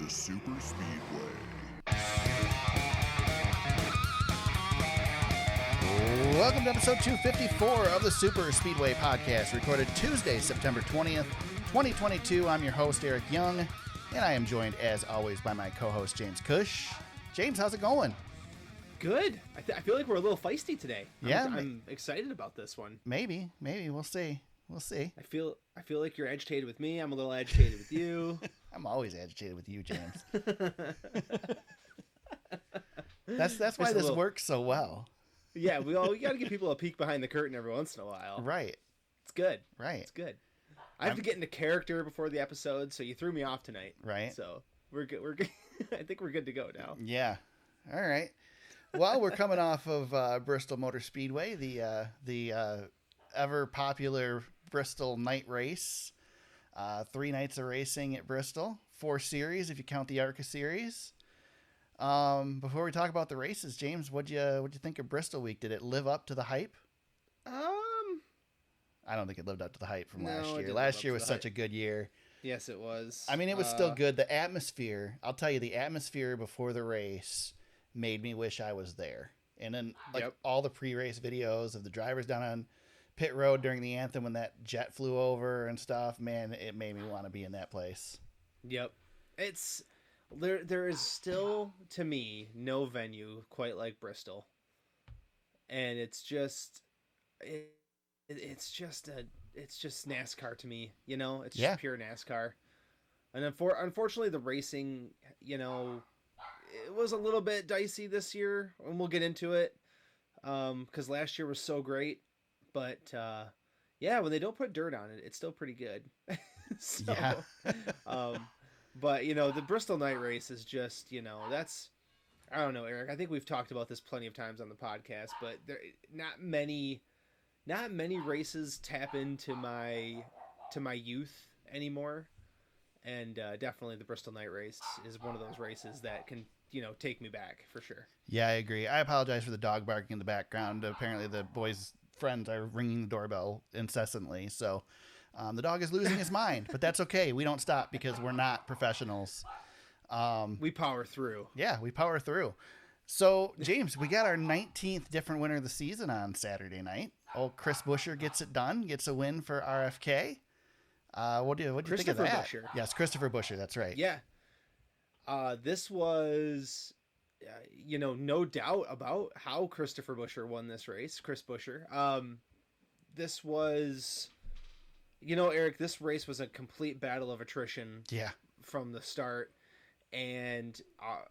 the Super Speedway. Welcome to episode 254 of the Super Speedway podcast, recorded Tuesday, September 20th, 2022. I'm your host, Eric Young, and I am joined, as always, by my co-host, James Cush. James, how's it going? Good. I feel like we're a little feisty today. Yeah, I'm excited about this one. Maybe. We'll see. I feel like you're agitated with me. I'm a little agitated with you. I'm always agitated with you, James. That's why this works so well. Yeah, we got to give people a peek behind the curtain every once in a while. Right. It's good. Right. It's good. I have to get into character before the episode, so you threw me off tonight. Right. So we're good. We're good. I think we're good to go now. Yeah. All right. Well, we're coming off of Bristol Motor Speedway, the ever popular Bristol night race. 3 nights of racing at Bristol, 4 series if you count the ARCA series. Before we talk about the races, James, what'd you think of Bristol week? Did it live up to the hype? I don't think it lived up to the hype from last year. Last year was such a good year. Yes, it was. I mean, it was still good. The atmosphere, I'll tell you, the atmosphere before the race made me wish I was there. And then all the pre-race videos of the drivers down on pit road during the anthem when that jet flew over and stuff, man, it made me want to be in that place. Yep. It's there is still, to me, no venue quite like Bristol. And it's just it's just NASCAR to me, you know? It's just pure NASCAR. And unfortunately the racing, you know, it was a little bit dicey this year, and we'll get into it. Cuz last year was so great, but when they don't put dirt on it, it's still pretty good. But you know, the Bristol night race is just, you know, that's, I don't know, Eric, I think we've talked about this plenty of times on the podcast, but there not many races tap into my youth anymore. And definitely the Bristol night race is one of those races that can, you know, take me back for sure. Yeah, I agree. I apologize for the dog barking in the background. Apparently the boys' friends are ringing the doorbell incessantly. So the dog is losing his mind, but that's okay. We don't stop because we're not professionals. We power through. Yeah, we power through. So, James, we got our 19th different winner of the season on Saturday night. Old Chris Buescher gets it done, gets a win for RFK. What do you think of that? Buescher. Yes, Christopher Buescher, that's right. Yeah. This was, you know, no doubt about how Christopher Buescher won this race. Chris Buescher. This was, you know, Eric, this race was a complete battle of attrition. Yeah. From the start. And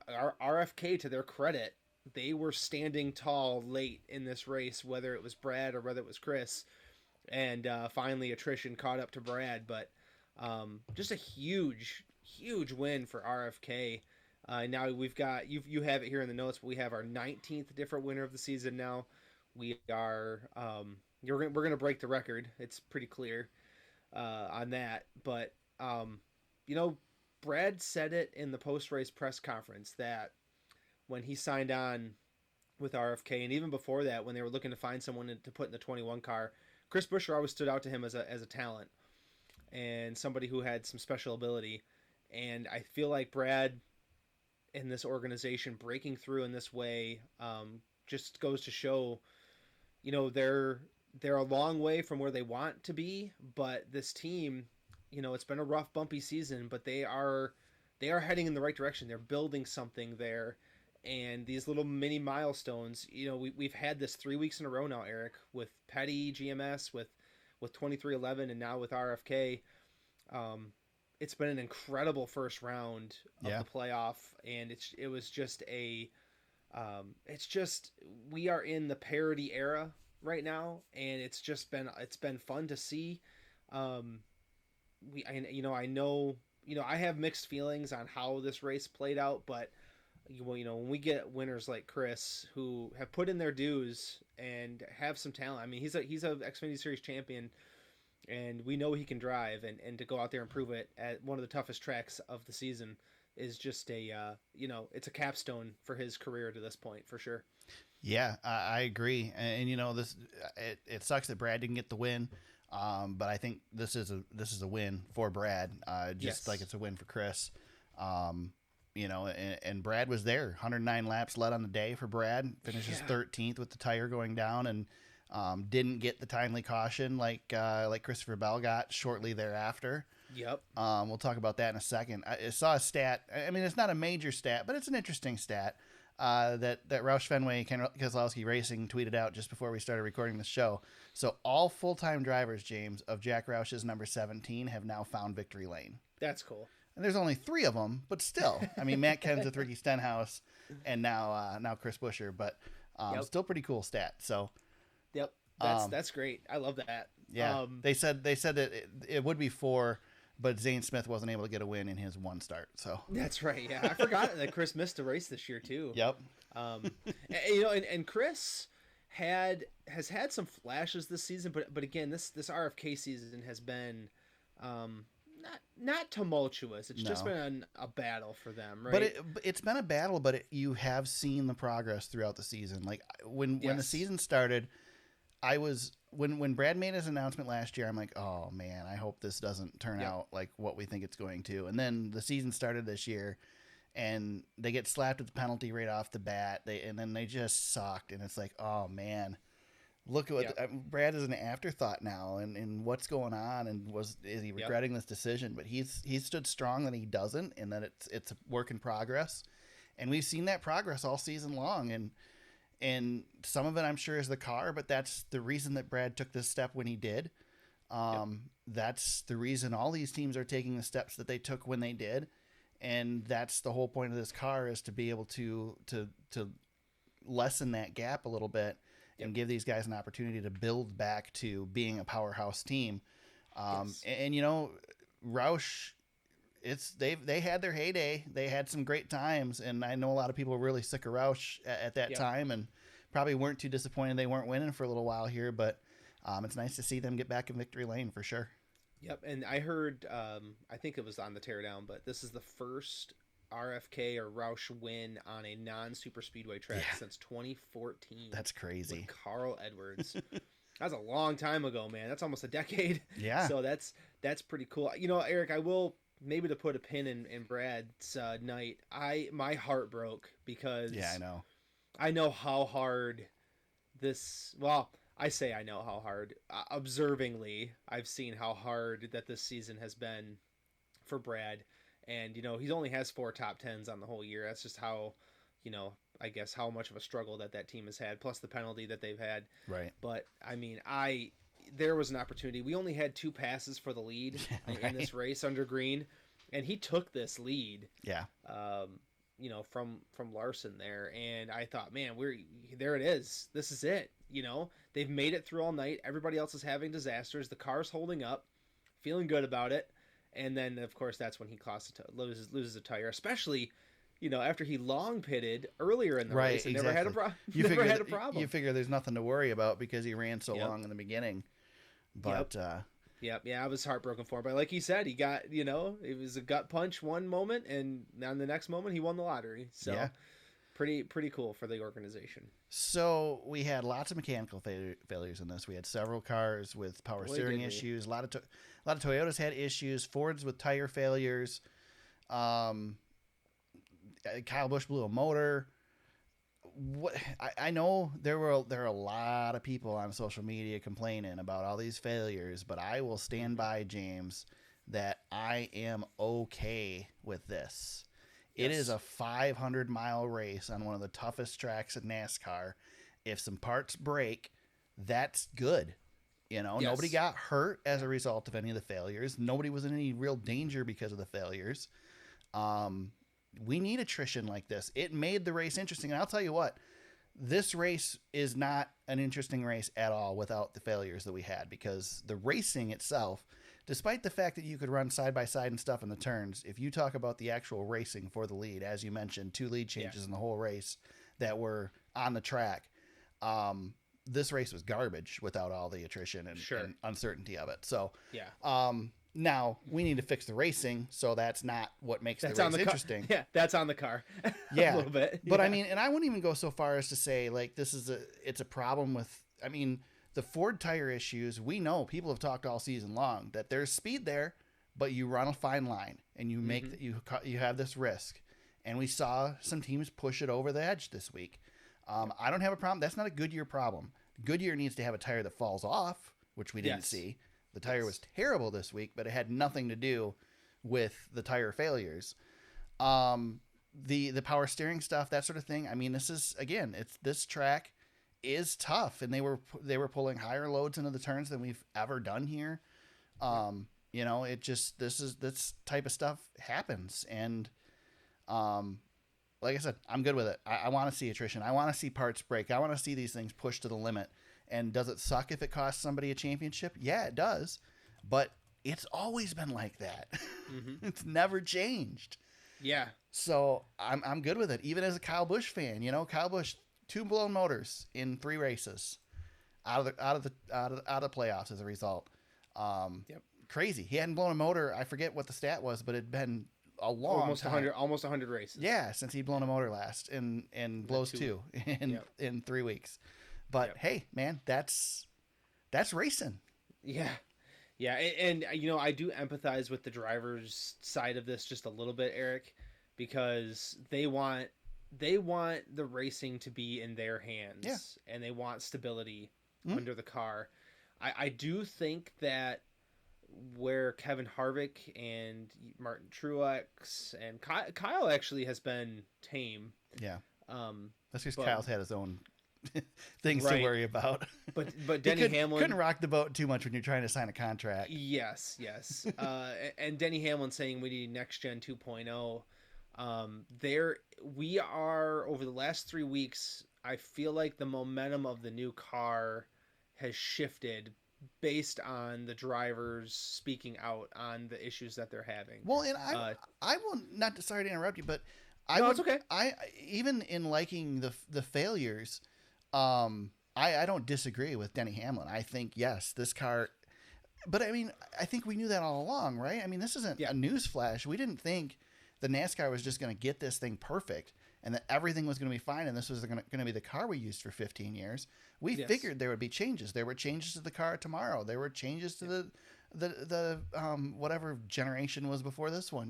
our RFK, to their credit, they were standing tall late in this race, whether it was Brad or whether it was Chris. And finally, attrition caught up to Brad. But just a huge win for RFK. Now we've got, you have it here in the notes, but we have our 19th different winner of the season now. We are, we're going to break the record. It's pretty clear on that. But, you know, Brad said it in the post-race press conference that when he signed on with RFK, and even before that, when they were looking to find someone to put in the 21 car, Chris Buescher always stood out to him as a talent and somebody who had some special ability. And I feel like Brad in this organization breaking through in this way just goes to show, you know, they're a long way from where they want to be, but this team, you know, it's been a rough, bumpy season, but they are heading in the right direction. They're building something there, and these little mini milestones. You know, we've had this 3 weeks in a row now, Eric, with Petty GMS, with 2311, and now with RFK. It's been an incredible first round of the playoff, and it was just we are in the parity era right now, and it's been fun to see. I have mixed feelings on how this race played out, but when we get winners like Chris who have put in their dues and have some talent, I mean, he's a Xfinity Series champion, and we know he can drive, and to go out there and prove it at one of the toughest tracks of the season is just it's a capstone for his career to this point for sure. Yeah, I agree, and you know, it sucks that Brad didn't get the win. But I think this is a win for Brad, like it's a win for Chris. And Brad was there. 109 laps led on the day for Brad. Finishes 13th with the tire going down, and didn't get the timely caution like Christopher Bell got shortly thereafter. Yep. We'll talk about that in a second. I saw a stat. I mean, it's not a major stat, but it's an interesting stat that Roush Fenway Keselowski Racing tweeted out just before we started recording the show. So all full-time drivers, James, of Jack Roush's number 17 have now found victory lane. That's cool. And there's only 3 of them, but still, I mean, Matt Kenseth, Ricky Stenhouse, and now Chris Buescher, but still pretty cool stat. So, yep, that's great. I love that. Yeah, they said that it would be 4, but Zane Smith wasn't able to get a win in his 1 start. So that's right. Yeah, I forgot that Chris missed a race this year too. Yep. And Chris has had some flashes this season, but again, this RFK season has been. Not tumultuous. It's just been a battle for them, right? But it's been a battle, but you have seen the progress throughout the season. Like when the season started, when Brad made his announcement last year, I'm like, oh man, I hope this doesn't turn out like what we think it's going to. And then the season started this year, and they get slapped with the penalty right off the bat. And then they just sucked, and it's like, oh man. Look at what Brad is an afterthought now, and what's going on, and is he regretting this decision? But he's stood strong that he doesn't, and that it's a work in progress, and we've seen that progress all season long, and some of it I'm sure is the car, but that's the reason that Brad took this step when he did. That's the reason all these teams are taking the steps that they took when they did, and that's the whole point of this car, is to be able to lessen that gap a little bit. And give these guys an opportunity to build back to being a powerhouse team. And Roush, they had their heyday. They had some great times, and I know a lot of people were really sick of Roush at that time, and probably weren't too disappointed they weren't winning for a little while here. But it's nice to see them get back in victory lane for sure. Yep, and I heard, I think it was on the teardown, but this is the first RFK or Roush win on a non-super speedway track since 2014. That's crazy. With Carl Edwards. That's a long time ago, man. That's almost a decade. Yeah. So that's pretty cool. Eric, I will, maybe to put a pin in Brad's night, my heart broke because I know how hard this, well, I say I know how hard. Observingly, I've seen how hard that this season has been for Brad. And, he only has 4 top 10s on the whole year. That's just how, I guess how much of a struggle that team has had, plus the penalty that they've had. Right. But, I mean, there was an opportunity. We only had 2 passes for the lead in this race under Green, and he took this lead. Yeah. From Larson there. And I thought, man, there it is. This is it. They've made it through all night. Everybody else is having disasters. The car's holding up, feeling good about it. And then, of course, that's when he loses a tire, especially, after he long pitted earlier in the race and never had a problem. You figure there's nothing to worry about because he ran so long in the beginning. But I was heartbroken for him. But like you said, he got, it was a gut punch one moment, and then the next moment he won the lottery. So pretty cool for the organization. So we had lots of mechanical failures in this. We had several cars with power steering issues. A lot of Toyotas had issues. Fords with tire failures. Kyle Busch blew a motor. I know there are a lot of people on social media complaining about all these failures, but I will stand by, James, that I am okay with this. It is a 500-mile race on one of the toughest tracks in NASCAR. If some parts break, that's good. Nobody got hurt as a result of any of the failures. Nobody was in any real danger because of the failures. We need attrition like this. It made the race interesting. And I'll tell you what, this race is not an interesting race at all without the failures that we had, because the racing itself, despite the fact that you could run side by side and stuff in the turns, if you talk about the actual racing for the lead, as you mentioned, 2 lead changes in the whole race that were on the track, this race was garbage without all the attrition and uncertainty of it. So, now we need to fix the racing, so that's not what makes the race interesting. Yeah, that's on the car. Yeah, a little bit. But I mean, and I wouldn't even go so far as to say like it's a problem with. I mean, the Ford tire issues. We know people have talked all season long that there's speed there, but you run a fine line and you make you have this risk. And we saw some teams push it over the edge this week. I don't have a problem. That's not a Goodyear problem. Goodyear needs to have a tire that falls off, which we didn't see. The tire was terrible this week, but it had nothing to do with the tire failures. The power steering stuff, that sort of thing. I mean, this track is tough, and they were pulling higher loads into the turns than we've ever done here. This type of stuff happens, and like I said, I'm good with it. I want to see attrition. I want to see parts break. I want to see these things pushed to the limit. And does it suck if it costs somebody a championship? Yeah, it does. But it's always been like that. It's never changed. Yeah. So I'm good with it. Even as a Kyle Busch fan, Kyle Busch, 2 blown motors in 3 races, out of the playoffs as a result. Crazy. He hadn't blown a motor. I forget what the stat was, but it'd been a long almost time. 100 races. Yeah, since he'd blown a motor last and blows 2 in 3 weeks. But hey, man, that's racing. Yeah. Yeah, and I do empathize with the driver's side of this just a little bit, Eric, because they want the racing to be in their hands, and they want stability under the car. I do think that where Kevin Harvick and Martin Truex and Kyle actually has been tame. Yeah. That's because Kyle's had his own things to worry about. But Denny Hamlin couldn't rock the boat too much when you're trying to sign a contract. Yes. And Denny Hamlin saying we need next gen 2.0. There we are over the last 3 weeks. I feel like the momentum of the new car has shifted based on the drivers speaking out on the issues that they're having. Well, and I will not, sorry to interrupt you, but it's okay. I even in liking the failures, I don't disagree with Denny Hamlin. I think, yes, this car, but I mean, I think we knew that all along, right? I mean, this isn't a news flash. We didn't think the NASCAR was just going to get this thing perfect and that everything was going to be fine and this was going to be the car we used for 15 years. We figured there would be changes. There were changes to the car tomorrow. There were changes to the whatever generation was before this one,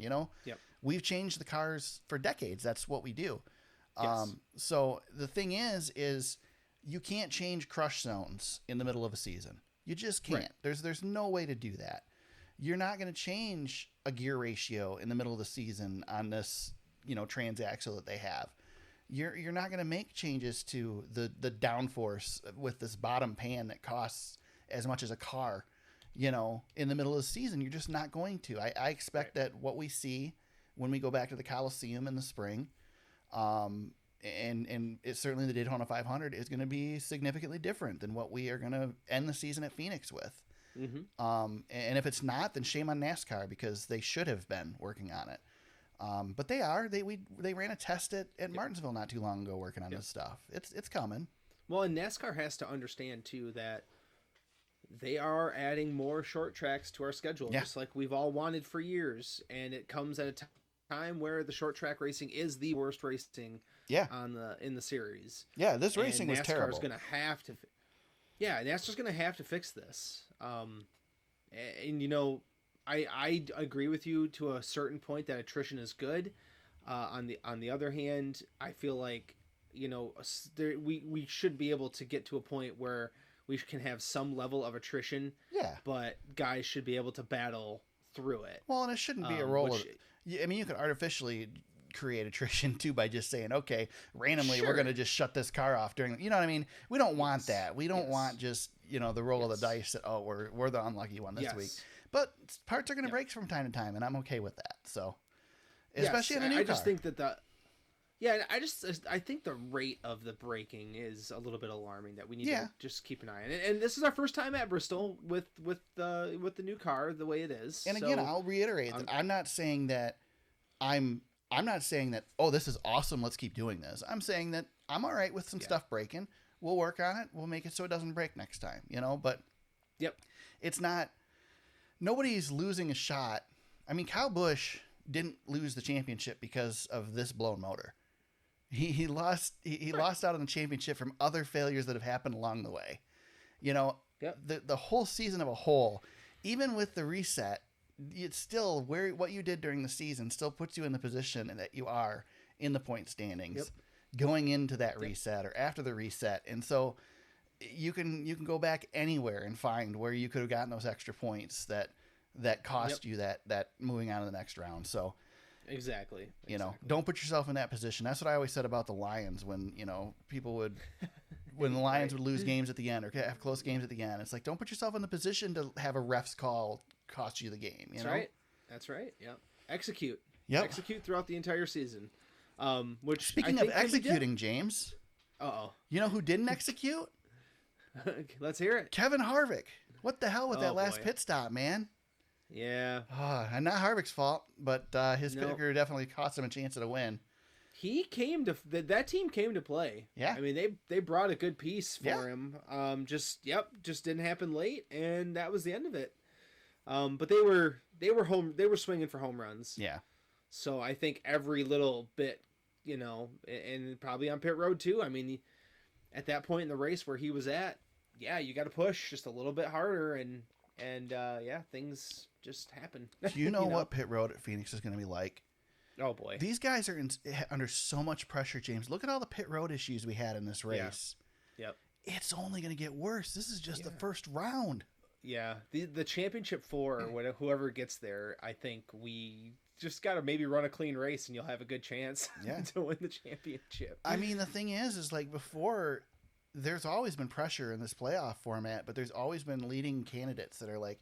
We've changed the cars for decades. That's what we do. So the thing is you can't change crush zones in the middle of a season. You just can't. Right. There's no way to do that. You're not going to change a gear ratio in the middle of the season on this, transaxle that they have. You're not going to make changes to the downforce with this bottom pan that costs as much as a car, in the middle of the season. You're just not going to. I expect that what we see when we go back to the Coliseum in the spring, and it's certainly the Daytona 500 is going to be significantly different than what we are going to end the season at Phoenix with. And if it's not, then shame on NASCAR because they should have been working on it. But they are. They ran a test at Martinsville not too long ago working on this stuff. It's coming. Well, and NASCAR has to understand too that they are adding more short tracks to our schedule, just like we've all wanted for years, and it comes at a time where the short track racing is the worst racing in the series. Yeah, this racing was terrible. NASCAR's going to have to NASCAR's going to have to fix this. I agree with you to a certain point that attrition is good. On the other hand, I feel like we should be able to get to a point where we can have some level of attrition. Yeah. But guys should be able to battle through it. Well, and it shouldn't be a role of. I mean, you can artificially create attrition too by just saying, okay, randomly we're going to just shut this car off during. You know what I mean? We don't want that. We don't want just the roll of the dice that we're the unlucky one this week. But parts are going to break from time to time, and I'm okay with that. So, especially in a new car. I just think that I think the rate of the braking is a little bit alarming. That we need to just keep an eye on. And this is our first time at Bristol with the new car the way it is. And again, I'll reiterate that I'm not saying that I'm not saying that this is awesome. Let's keep doing this. I'm saying that I'm all right with some stuff breaking. We'll work on it. We'll make it so it doesn't break next time. But it's not. Nobody's losing a shot. I mean, Kyle Busch didn't lose the championship because of this blown motor. He lost out on the championship from other failures that have happened along the way. The whole season of a whole, even with the reset, it's still what you did during the season still puts you in the position that you are in the point standings going into that reset or after the reset. And so you can go back anywhere and find where you could have gotten those extra points that cost you that moving on to the next round. So exactly. You know, don't put yourself in that position. That's what I always said about the Lions when, you know, people would, when the Lions would lose games at the end or have close games at the end. It's like, don't put yourself in the position to have a ref's call cost you the game. You know? Right. That's right. Yep. Execute. Yep. Execute throughout the entire season. Which Speaking of executing, James. Uh-oh. You know who didn't execute? Let's hear it. Kevin Harvick. What the hell with that last pit stop, man? Yeah. And not Harvick's fault, but his pit crew definitely cost him a chance at a win. He came to that team came to play. Yeah. I mean, they brought a good piece for him. Just didn't happen late, and that was the end of it. But they were swinging for home runs. Yeah. So I think every little bit, you know, and probably on pit road too. I mean, at that point in the race where he was at, you got to push just a little bit harder, and things just happen. Do you know what pit road at Phoenix is going to be like? Oh boy, these guys are under so much pressure, James. Look at all the pit road issues we had in this race. Yeah. Yep. It's only going to get worse. This is just the first round. Yeah, the championship 4, or whoever gets there, I think we just got to maybe run a clean race, and you'll have a good chance to win the championship. I mean, the thing is like before, there's always been pressure in this playoff format, but there's always been leading candidates that are like,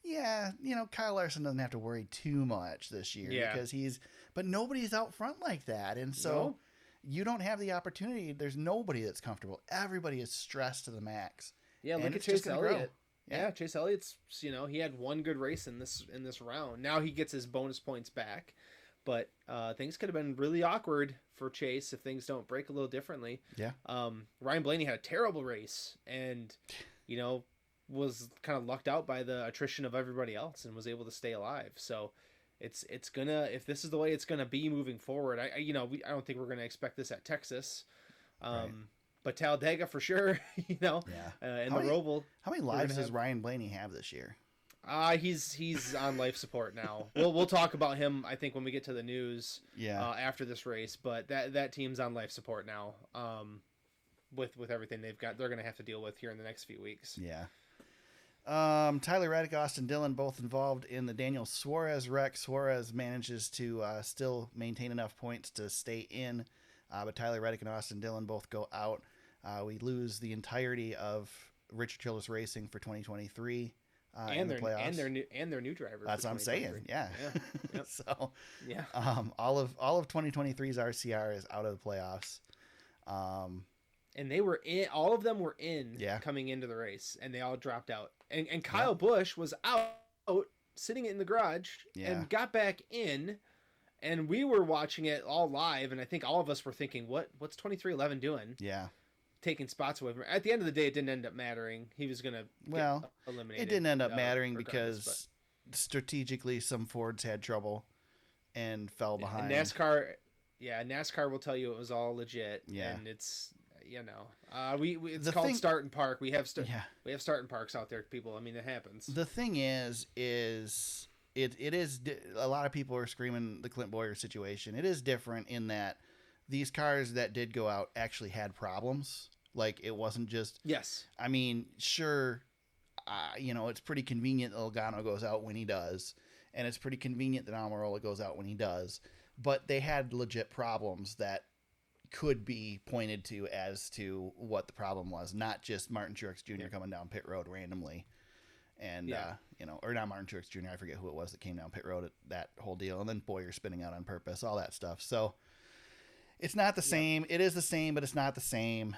yeah, you know, Kyle Larson doesn't have to worry too much this year because but nobody's out front like that. And so you don't have the opportunity. There's nobody that's comfortable. Everybody is stressed to the max. Yeah, look at Chase Elliott. Yeah, Chase Elliott's, you know, he had one good race in this round. Now he gets his bonus points back. But things could have been really awkward for Chase if things don't break a little differently. Yeah. Ryan Blaney had a terrible race and, you know, was kind of lucked out by the attrition of everybody else and was able to stay alive. So it's gonna, if this is the way it's gonna be moving forward, I don't think we're gonna expect this at Texas. But Talladega for sure, you know. Yeah. And the Roval. How many lives does Ryan Blaney have this year? He's on life support now. We'll talk about him, I think, when we get to the news. After this race, but that team's on life support now. With everything they've got, they're gonna have to deal with here in the next few weeks. Yeah. Tyler Reddick, Austin Dillon, both involved in the Daniel Suarez wreck. Suarez manages to still maintain enough points to stay in, but Tyler Reddick and Austin Dillon both go out. We lose the entirety of Richard Childress Racing for 2023. And the playoffs. and their new driver. That's what I'm saying. Yeah. Yep. So all of 2023's RCR is out of the playoffs. And they were in. All of them were in coming into the race, and they all dropped out. And Kyle Busch was out sitting in the garage and got back in. And we were watching it all live, and I think all of us were thinking, what's 2311 doing? Yeah. Taking spots away from him. At the end of the day, it didn't end up mattering. He was going to get eliminated. It didn't end up mattering because strategically some Fords had trouble and fell behind. And NASCAR will tell you it was all legit. Yeah. And it's, you know, it's called start and park. We have start and parks out there, people. I mean, it happens. The thing is it is a lot of people are screaming the Clint Boyer situation. It is different in that these cars that did go out actually had problems. Like, it wasn't just... Yes. I mean, sure, you know, it's pretty convenient that Logano goes out when he does, and it's pretty convenient that Almirola goes out when he does, but they had legit problems that could be pointed to as to what the problem was, not just Martin Truex Jr. coming down pit road randomly. And, you know, or not Martin Truex Jr., I forget who it was that came down pit road at that whole deal, and then Boyer spinning out on purpose, all that stuff. So... it's not the same. It is the same, but it's not the same.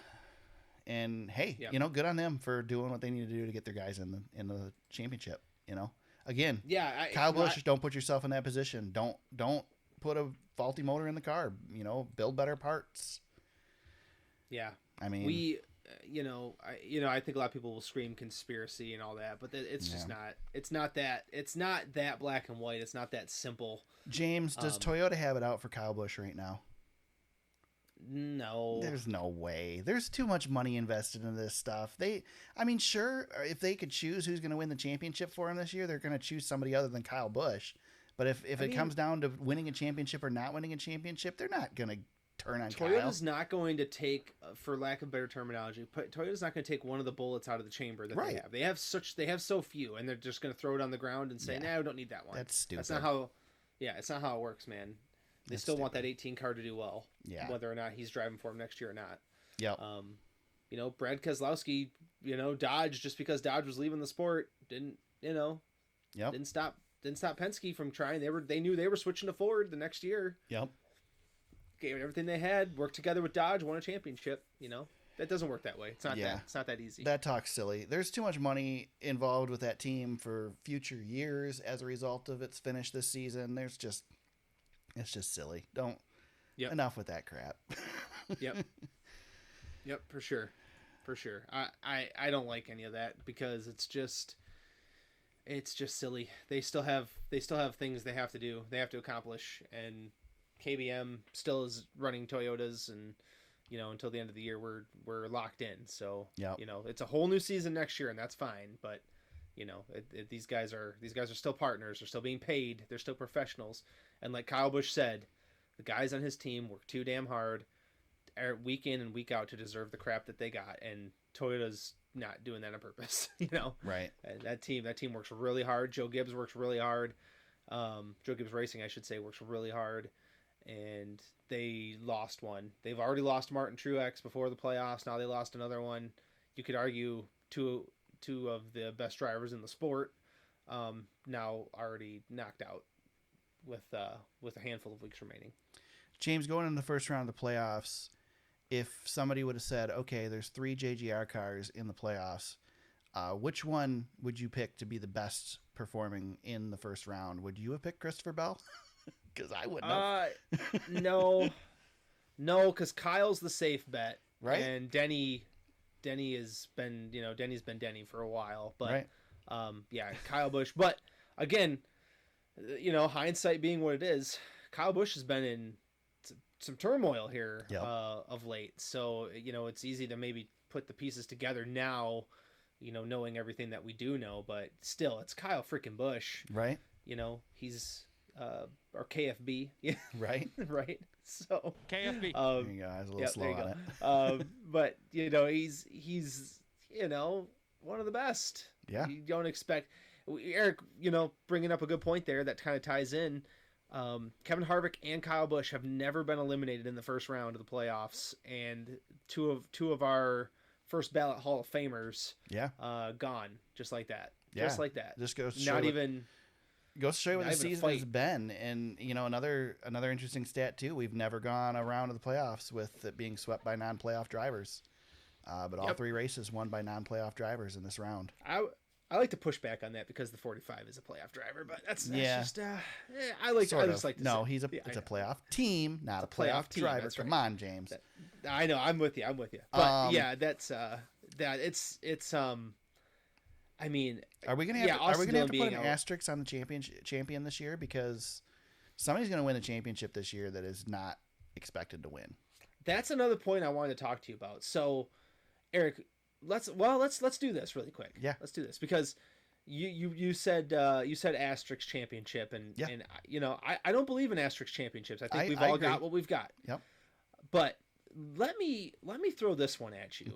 And hey, you know, good on them for doing what they need to do to get their guys in the championship. You know, again, Kyle Busch, don't put yourself in that position. Don't put a faulty motor in the car. You know, build better parts. Yeah, I mean, I think a lot of people will scream conspiracy and all that, but it's just not. It's not that black and white. It's not that simple. James, does Toyota have it out for Kyle Busch right now? No. There's no way. There's too much money invested in this stuff. Sure, if they could choose who's going to win the championship for them this year, they're going to choose somebody other than Kyle Busch. But if it comes down to winning a championship or not winning a championship, they're not going to turn on Kyle. Toyota's not going to take, for lack of better terminology, Toyota's not going to take one of the bullets out of the chamber that they have. They have so few, and they're just going to throw it on the ground and say, "No, we don't need that one." That's stupid. That's not how. Yeah, it's not how it works, man. They still want that 18 car to do well, whether or not he's driving for him next year or not. Yep. Brad Keselowski, Dodge, just because Dodge was leaving the sport, didn't stop Penske from trying. They knew they were switching to Ford the next year. Yep. Gave it everything they had, worked together with Dodge, won a championship. That doesn't work that way. It's not that easy. That talk's silly. There's too much money involved with that team for future years as a result of its finish this season. It's just silly. Enough with that crap. Yep, for sure. I don't like any of that because it's just silly. They still have things they have to do. They have to accomplish, and KBM still is running Toyotas, and until the end of the year we're locked in. So it's a whole new season next year, and that's fine. But these guys are still partners. They're still being paid. They're still professionals. And like Kyle Busch said, the guys on his team work too damn hard week in and week out to deserve the crap that they got. And Toyota's not doing that on purpose, Right. And that team works really hard. Joe Gibbs works really hard. Joe Gibbs Racing, I should say, works really hard. And they lost one. They've already lost Martin Truex before the playoffs. Now they lost another one. You could argue two of the best drivers in the sport now already knocked out with a handful of weeks remaining. James, going in the first round of the playoffs, if somebody would have said, okay, there's 3 JGR cars in the playoffs, which one would you pick to be the best performing in the first round? Would you have picked Christopher Bell? Because I wouldn't have. No, because Kyle's the safe bet, right? And Denny has been, Denny's been Denny for a while, but Kyle Busch. But again, hindsight being what it is, Kyle Busch has been in some turmoil here of late. So, it's easy to maybe put the pieces together now, knowing everything that we do know, but still, it's Kyle freaking Busch. Right. He's or KFB. Right. Right. So KFB. There you go. I was a little slow on it. But he's one of the best. Yeah. You don't expect Eric, bringing up a good point there that kind of ties in. Kevin Harvick and Kyle Busch have never been eliminated in the first round of the playoffs, and two of our first ballot Hall of Famers, gone just like that. Yeah. Just like that. Just goes to show you what the season has been. And another interesting stat too, we've never gone a round of the playoffs with it being swept by non-playoff drivers, but all 3 races won by non-playoff drivers in this round. I like to push back on that because the 45 is a playoff driver, but that's just No, it's a playoff team, not a playoff driver. Right. Come on, James. I know, I'm with you. But that's it's I mean, are we gonna have to put an asterisk on the champion this year, because somebody's gonna win the championship this year that is not expected to win? That's another point I wanted to talk to you about. So, Eric, let's do this really quick. Yeah, let's do this because you said asterisk championship, and I don't believe in asterisk championships. I think we've all got what we've got. Yep. But let me throw this one at you.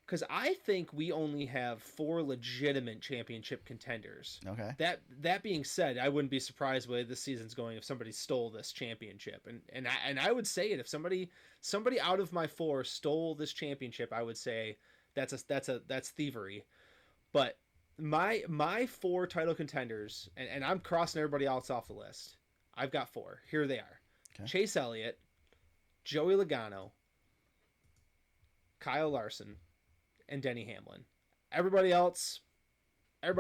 Because I think we only have 4 legitimate championship contenders. Okay. That being said, I wouldn't be surprised with this season's going if somebody stole this championship. And I would say it, if somebody out of my 4 stole this championship, I would say that's thievery. But my 4 title contenders, and I'm crossing everybody else off the list. I've got 4. Here they are: Chase Elliott, Joey Logano, Kyle Larson, and Denny Hamlin. Everybody else, I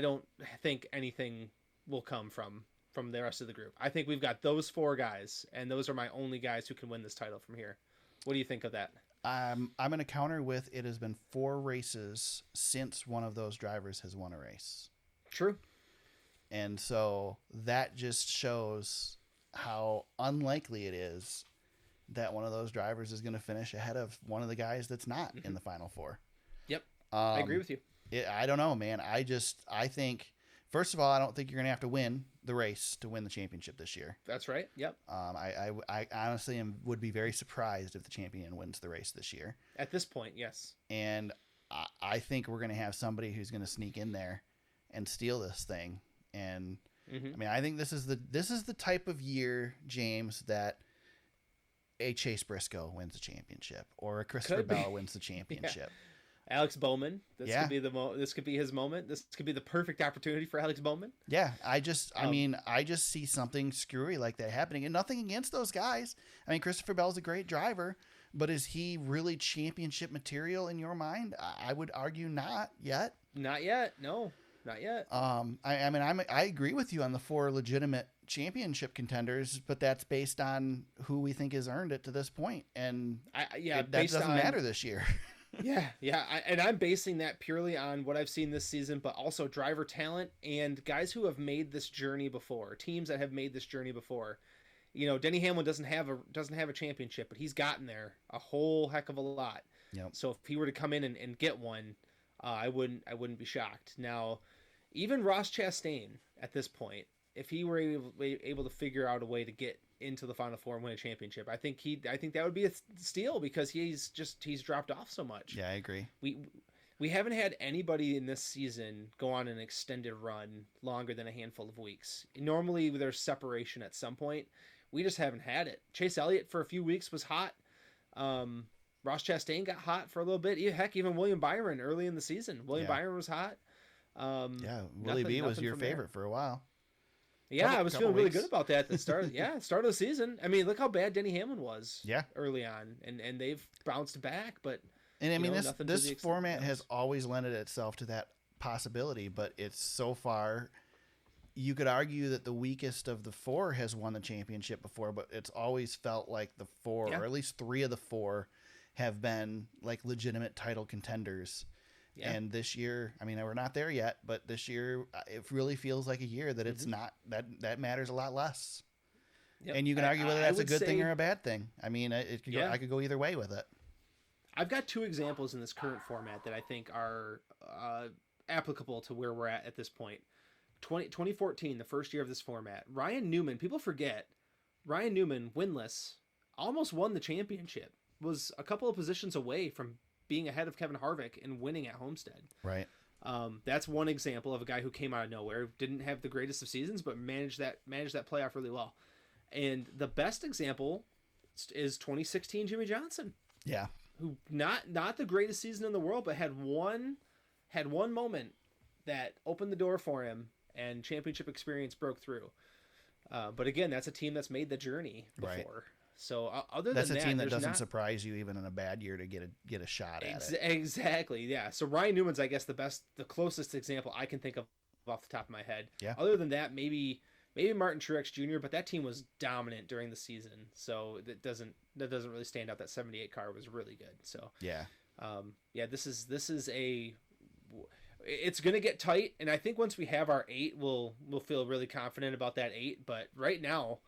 don't think anything will come from the rest of the group. I think we've got those 4 guys, and those are my only guys who can win this title from here. What do you think of that? I'm going to counter with, it has been 4 races since one of those drivers has won a race. True. And so that just shows how unlikely it is that one of those drivers is going to finish ahead of one of the guys that's not in the Final Four. Yep. I agree with you. I don't know, man. I think, first of all, I don't think you're going to have to win the race to win the championship this year. That's right. Yep. I honestly would be very surprised if the champion wins the race this year. At this point, yes. And I think we're going to have somebody who's going to sneak in there and steal this thing. And I mean, I think this is the type of year, James, that a Chase Briscoe wins the championship or a Christopher Bell wins the championship. Alex Bowman. This could be this could be his moment. This could be the perfect opportunity for Alex Bowman. Yeah, I just see something screwy like that happening, and nothing against those guys. I mean, Christopher Bell's a great driver, but is he really championship material in your mind? I would argue not yet. Not yet. No, not yet. I agree with you on the 4 legitimate championship contenders, but that's based on who we think has earned it to this point, and that doesn't matter this year. And I'm basing that purely on what I've seen this season, but also driver talent and guys who have made this journey before, teams that have made this journey before. You know, Denny Hamlin doesn't have a championship, but he's gotten there a whole heck of a lot. Yep. So if he were to come in and get one, I wouldn't be shocked. Now, even Ross Chastain at this point, if he were able to figure out a way to get into the Final Four and win a championship, I think that would be a steal because he's dropped off so much. Yeah, I agree. We haven't had anybody in this season go on an extended run longer than a handful of weeks. Normally there's separation at some point. We just haven't had it. Chase Elliott for a few weeks was hot. Ross Chastain got hot for a little bit. Heck, even William Byron early in the season. Byron was hot. Willie B was your favorite for a while. Yeah, I was feeling really good about that at the start. Start of the season. I mean, look how bad Denny Hamlin was. Early on, and they've bounced back. But I mean, this format has always lended itself to that possibility. But it's so far, you could argue that the weakest of the 4 has won the championship before. But it's always felt like the 4, or at least 3 of the 4, have been like legitimate title contenders. Yeah. And this year, I mean, we're not there yet, but this year it really feels like a year that it's not, that matters a lot less. Yep. And you can argue whether that's a good thing or a bad thing. I mean, I could go either way with it. I've got 2 examples in this current format that I think are applicable to where we're at this point. 2014, the first year of this format, Ryan Newman, people forget, Ryan Newman, winless, almost won the championship, was a couple of positions away from being ahead of Kevin Harvick and winning at Homestead. Right. That's one example of a guy who came out of nowhere, didn't have the greatest of seasons, but managed that playoff really well. And the best example is 2016 Jimmy Johnson. Yeah. Who not the greatest season in the world, but had one moment that opened the door for him and championship experience broke through. But again, that's a team that's made the journey before. Right. So other that's than a team that doesn't surprise you even in a bad year to get a shot at it. Exactly, yeah. So Ryan Newman's, I guess, the closest example I can think of off the top of my head. Yeah. Other than that, maybe Martin Truex Jr., but that team was dominant during the season, so that doesn't really stand out. That 78 car was really good. So yeah, this is it's gonna get tight, and I think once we have our 8, we'll feel really confident about that 8. But right now,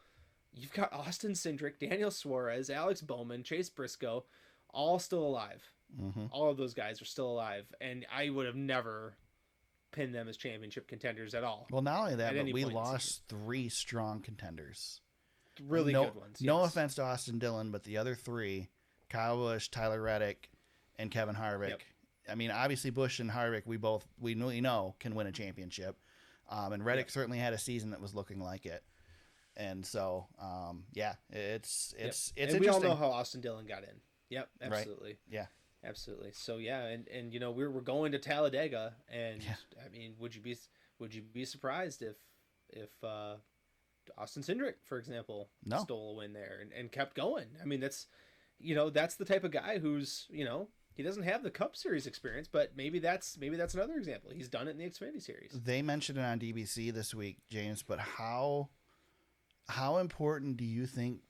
you've got Austin Cindric, Daniel Suarez, Alex Bowman, Chase Briscoe, all still alive. Mm-hmm. All of those guys are still alive, and I would have never pinned them as championship contenders at all. Well, not only that, but we lost 3 strong contenders. Really good ones. Yes. No offense to Austin Dillon, but the other 3, Kyle Busch, Tyler Reddick, and Kevin Harvick. Yep. I mean, obviously Busch and Harvick, we know can win a championship. And Reddick certainly had a season that was looking like it. And so, it's and interesting. We all know how Austin Dillon got in. Yep, absolutely. Right. Yeah, absolutely. So and you know we're going to Talladega, and I mean, would you be surprised if Austin Cindric, for example, stole a win there and kept going? I mean, that's the type of guy who's he doesn't have the Cup Series experience, but maybe that's another example. He's done it in the Xfinity Series. They mentioned it on DBC this week, James, but how important do you think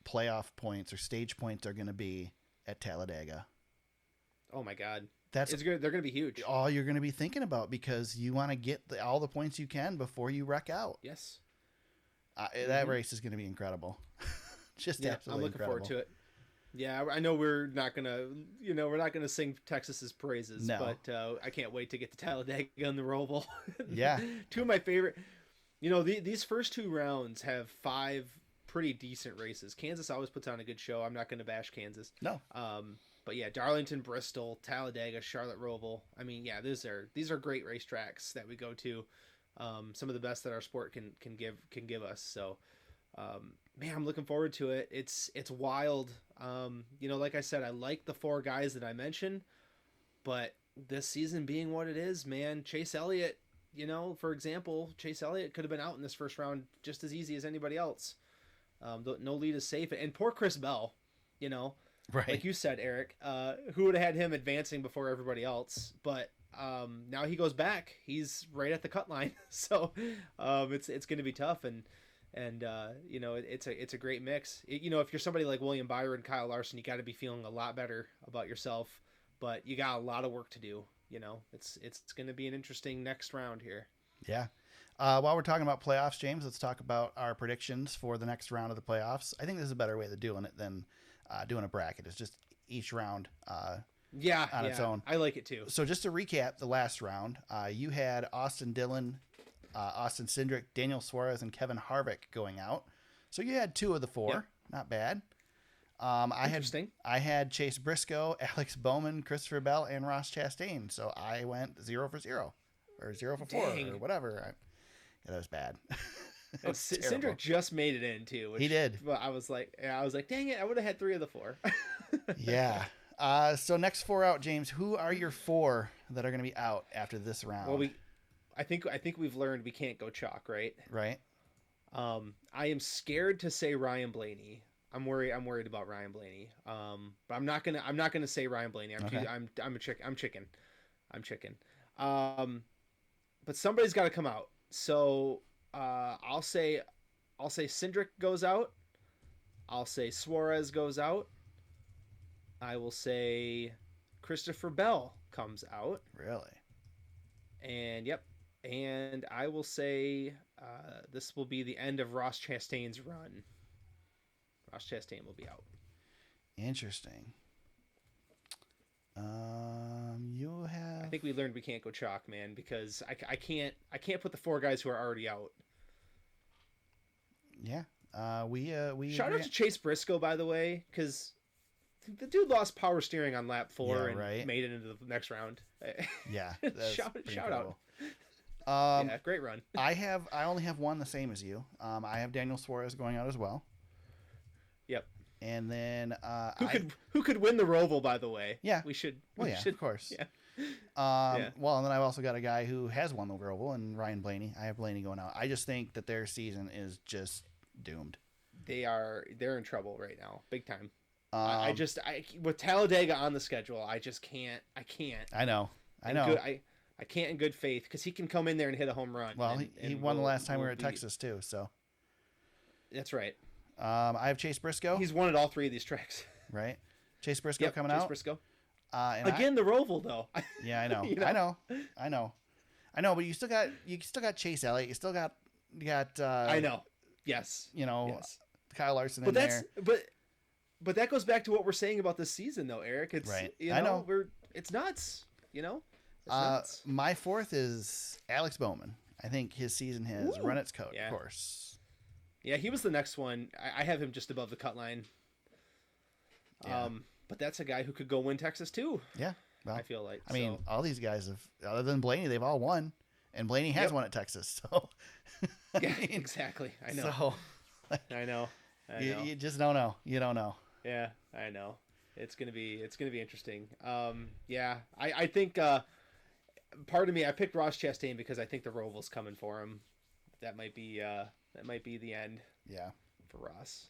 playoff points or stage points are going to be at Talladega? Oh my God. They're going to be huge. All you're going to be thinking about because you want to get all the points you can before you wreck out. Yes. That race is going to be incredible. Just Yeah, absolutely I'm looking incredible. forward to it. Yeah, I know we're not gonna, we're not gonna sing Texas's praises, No. but I can't wait to get to Talladega and the Roval. Yeah. Two of my favorite. These first two rounds have 5 pretty decent races. Kansas always puts on a good show. I'm not gonna bash Kansas. No. But yeah, Darlington, Bristol, Talladega, Charlotte Roval. I mean, yeah, these are great racetracks that we go to. Some of the best that our sport can give us. So. Man, I'm looking forward to it. It's wild. Like I said, I like the 4 guys that I mentioned, but this season being what it is, man, Chase Elliott, for example, Chase Elliott could have been out in this first round just as easy as anybody else. No lead is safe. And poor Chris Bell, Right. like you said, Eric, who would have had him advancing before everybody else? But now he goes back. He's right at the cut line. So it's going to be tough. And it's a great mix. If you're somebody like William Byron, Kyle Larson, you got to be feeling a lot better about yourself, but you got a lot of work to do. It's going to be an interesting next round here. Yeah. While we're talking about playoffs, James, let's talk about our predictions for the next round of the playoffs. I think this is a better way of doing it than doing a bracket. It's just each round on its own. I like it too. So just to recap the last round, you had Austin Dillon, Austin Cindric, Daniel Suarez, and Kevin Harvick going out. So you had 2 of the 4. Yep. Not bad. Interesting. I had Chase Briscoe, Alex Bowman, Christopher Bell, and Ross Chastain. So I went 0 for 0 or 0 for 4 or whatever. That was bad. Cindric just made it in too. He did. But I was like, dang it, I would have had 3 of the 4. Yeah. So next 4 out, James. Who are your 4 that are going to be out after this round? Well, I think we've learned we can't go chalk, right? Right. I am scared to say Ryan Blaney. I'm worried about Ryan Blaney. But I'm not gonna say Ryan Blaney. I'm chicken. But somebody's got to come out. So I'll say Cindric goes out. I'll say Suarez goes out. I will say Christopher Bell comes out. Really? And yep. And I will say this will be the end of Ross Chastain's run. Ross Chastain will be out. Interesting. You have. I think we learned we can't go chalk, man, because I can't put the 4 guys who are already out. Yeah. We shout out to Chase Briscoe, by the way, because the dude lost power steering on lap 4 and made it into the next round. Yeah. Shout out. Yeah, great run. I only have 1 the same as you. I have Daniel Suarez going out as well. Yep. And then who could win the Roval, by the way? Yeah. We should. Of course. Yeah. Well, and then I've also got a guy who has won the Roval, and Ryan Blaney. I have Blaney going out. I just think that their season is just doomed. They're in trouble right now, big time. I with Talladega on the schedule, I just can't. I can't. I know. I can't in good faith, because he can come in there and hit a home run. Well, he won the last time we were at Texas too, so. That's right. I have Chase Briscoe. He's won at all 3 of these tracks. Right. Chase Briscoe coming out. Chase Briscoe. And the Roval though. Yeah, I know. I know. But you still got Chase Elliott. You still got. I know. Yes. Yes. Kyle Larson but in there. But that goes back to what we're saying about this season, though, Eric. It's right. I know. It's nuts. It's nuts. My 4th is Alex Bowman. I think his season has run its course. Yeah, he was the next one. I have him just above the cut line. Yeah. But that's a guy who could go win Texas too. Yeah. Well, I feel like. I mean, all these guys have, other than Blaney, they've all won, and Blaney has won at Texas. So. Yeah, exactly. I know. So, I know. You just don't know. You don't know. Yeah, I know. It's gonna be interesting. Yeah, I think part of me, I picked Ross Chastain because I think the Roval's coming for him. That might be the end. Yeah. For Ross.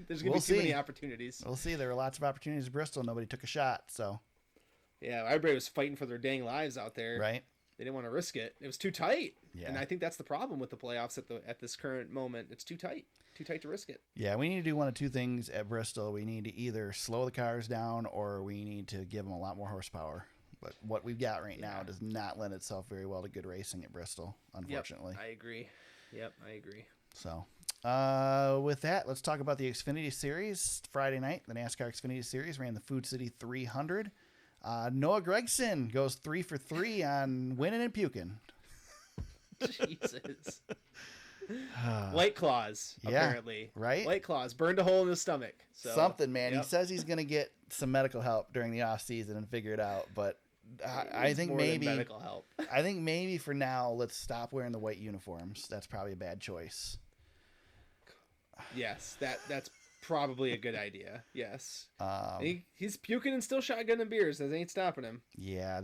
There's gonna be too many opportunities. We'll see. There were lots of opportunities at Bristol. Nobody took a shot. So. Yeah, everybody was fighting for their dang lives out there. Right. They didn't want to risk it. It was too tight. Yeah. And I think that's the problem with the playoffs at this current moment. It's too tight. Too tight to risk it. Yeah, we need to do one of 2 things at Bristol. We need to either slow the cars down or we need to give them a lot more horsepower. But what we've got right now does not lend itself very well to good racing at Bristol, unfortunately. Yep, I agree. So, With that, let's talk about the Xfinity Series. Friday night, the NASCAR Xfinity Series ran the Food City 300. Noah Gragson goes 3 for 3 on winning and puking. Jesus. White Claws, Yeah, apparently. right? White Claws. Burned a hole in his stomach. So, Something, man. yep. He says he's going to get some medical help during the off season and figure it out. But I It's think more than maybe medical help. I think maybe for now, let's stop wearing the white uniforms. That's probably a bad choice. Yes, that's probably a good idea. Yes. Um, He's puking and still shotgunning beers. That ain't stopping him. Yeah,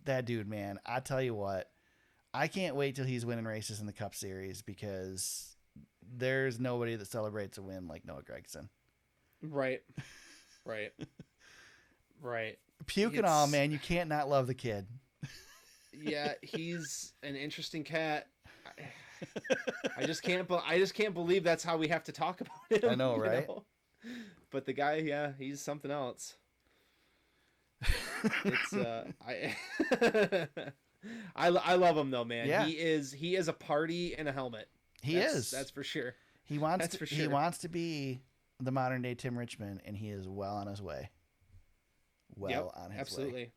that dude, man. I tell you what, I can't wait till he's winning races in the Cup Series because there's nobody that celebrates a win like Noah Gragson. Right. Right. Right. Puking all, man. You can't not love the kid. Yeah, he's an interesting cat. I just can't believe that's how we have to talk about him. I know, right? But the guy, yeah, he's something else. It's I love him though, man. Yeah. He is a party in a helmet. That's for sure. He wants That's to, for he sure. wants to be the modern day Tim Richmond, and he is well on his way. Absolutely. Way.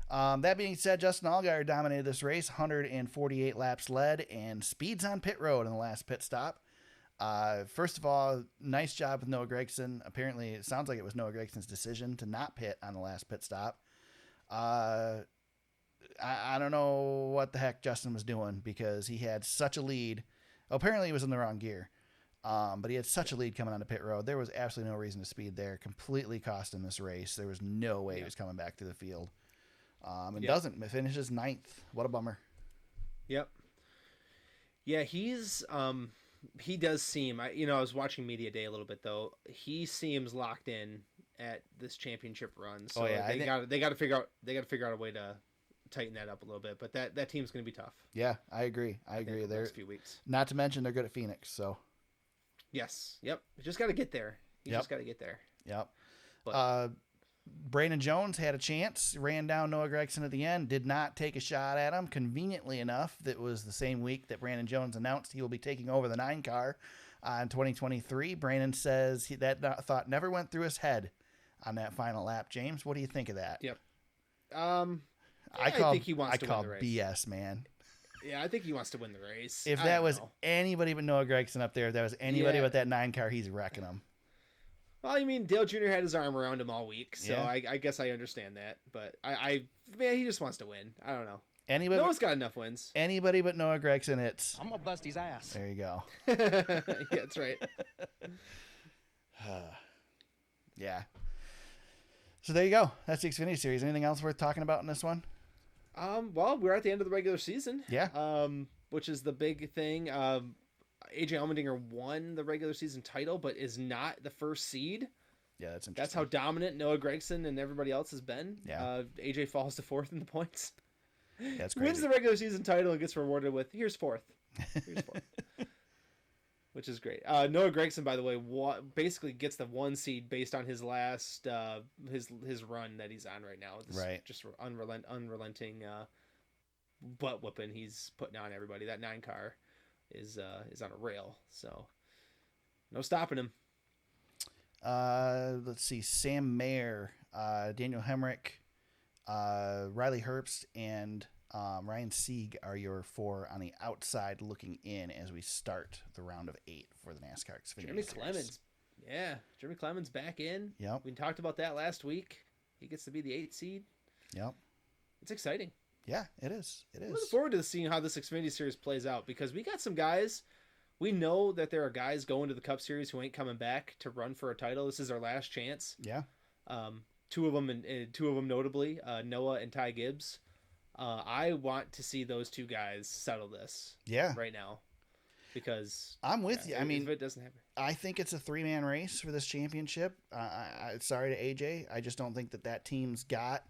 That being said, Justin Allgaier dominated this race, 148 laps led, and speeds on pit road in the last pit stop. First of all, nice job with Noah Gragson. Apparently, it sounds like it was Noah Gregson's decision to not pit on the last pit stop. I don't know what the heck Justin was doing because he had such a lead. Apparently, he was in the wrong gear. But he had such a lead coming onto pit road. There was absolutely no reason to speed there. Completely cost him this race. There was no way he was coming back through the field. Doesn't. Finishes 9th. What a bummer. Yep. Yeah, he does seem. I was watching Media Day a little bit though. He seems locked in at this championship run. So they got to figure out a way to tighten that up a little bit. But that team's going to be tough. Yeah, I agree. I agree. The next few weeks. Not to mention they're good at Phoenix. So. Yes. Yep. You just got to get there. Just got to get there. Yep. But, Brandon Jones had a chance, ran down Noah Gragson at the end, did not take a shot at him. Conveniently enough, that was the same week that Brandon Jones announced he will be taking over the 9 car in 2023. Brandon says that thought never went through his head on that final lap. James, what do you think of that? Yep. I think he wants to win the race. BS, man. Yeah, I think he wants to win the race. If that was anybody but Noah Gragson up there, if that was anybody with that 9 car, he's wrecking them. Well, I mean, Dale Jr. had his arm around him all week, so I guess I understand that. But man, he just wants to win. I don't know. Noah's got enough wins. Anybody but Noah Gragson, I'm gonna bust his ass. There you go. Yeah, that's right. Yeah. So there you go. That's the Xfinity Series. Anything else worth talking about in this one? Well, we're at the end of the regular season. Yeah. Which is the big thing. AJ Allmendinger won the regular season title, but is not the first seed. Yeah, that's interesting. That's how dominant Noah Gragson and everybody else has been. Yeah. AJ falls to 4th in the points. That's crazy. Wins the regular season title and gets rewarded with here's 4th. Which is great. Noah Gragson, by the way, basically gets the 1 seed based on his last his run that he's on right now. Right. Just unrelenting butt whooping he's putting on everybody. That 9 car is on a rail, so no stopping him. Let's see. Sam Mayer, Daniel Hemrick, Riley Herbst, and Ryan Sieg are your 4 on the outside looking in as we start the round of 8 for the NASCAR Xfinity Jeremy Series. Clemens. Yeah, Jeremy Clemens back in. Yep. We talked about that last week. He gets to be the 8th seed. Yep. It's exciting. Yeah, it is. It is. I'm looking forward to seeing how this Xfinity Series plays out because we got some guys. We know that there are guys going to the Cup Series who ain't coming back to run for a title. This is their last chance. Yeah. Two of them notably, Noah and Ty Gibbs. I want to see those 2 guys settle this. Yeah. Right now, because I'm with you. I mean, if it doesn't happen, I think it's a 3-man race for this championship. Sorry to AJ. I just don't think that team's got.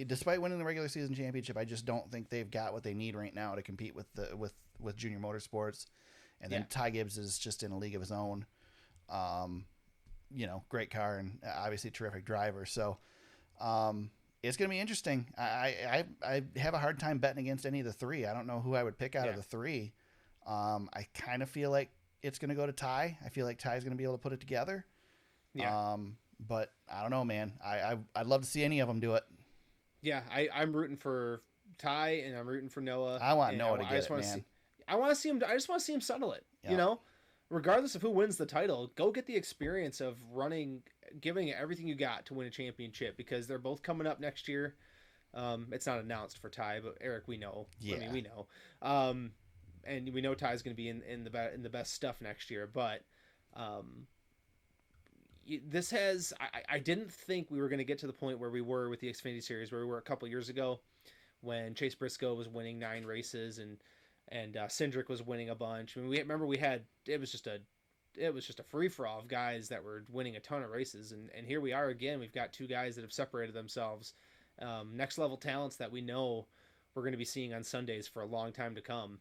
Despite winning the regular season championship, I just don't think they've got what they need right now to compete with Junior Motorsports. And then Ty Gibbs is just in a league of his own. Great car and obviously terrific driver. So it's going to be interesting. I have a hard time betting against any of the 3. I don't know who I would pick out of the 3. I kind of feel like it's going to go to Ty. I feel like Ty's going to be able to put it together. Yeah. But I don't know, man. I'd love to see any of them do it. Yeah, I'm rooting for Ty and I'm rooting for Noah. I want and Noah to get it, man. I want to see him. I just want to see him settle it. Yeah. You know, regardless of who wins the title, go get the experience of running, giving it everything you got to win a championship because they're both coming up next year. It's not announced for Ty, but Eric, we know. Yeah. I mean, we know. And we know Ty's going to be in the best stuff next year, but this has I didn't think we were going to get to the point where we were with the Xfinity Series where we were a couple years ago when Chase Briscoe was winning 9 races and Cindric was winning a bunch. I mean, it was just a free for all of guys that were winning a ton of races, and here we are again. We've got 2 guys that have separated themselves, next level talents that we know we're going to be seeing on Sundays for a long time to come.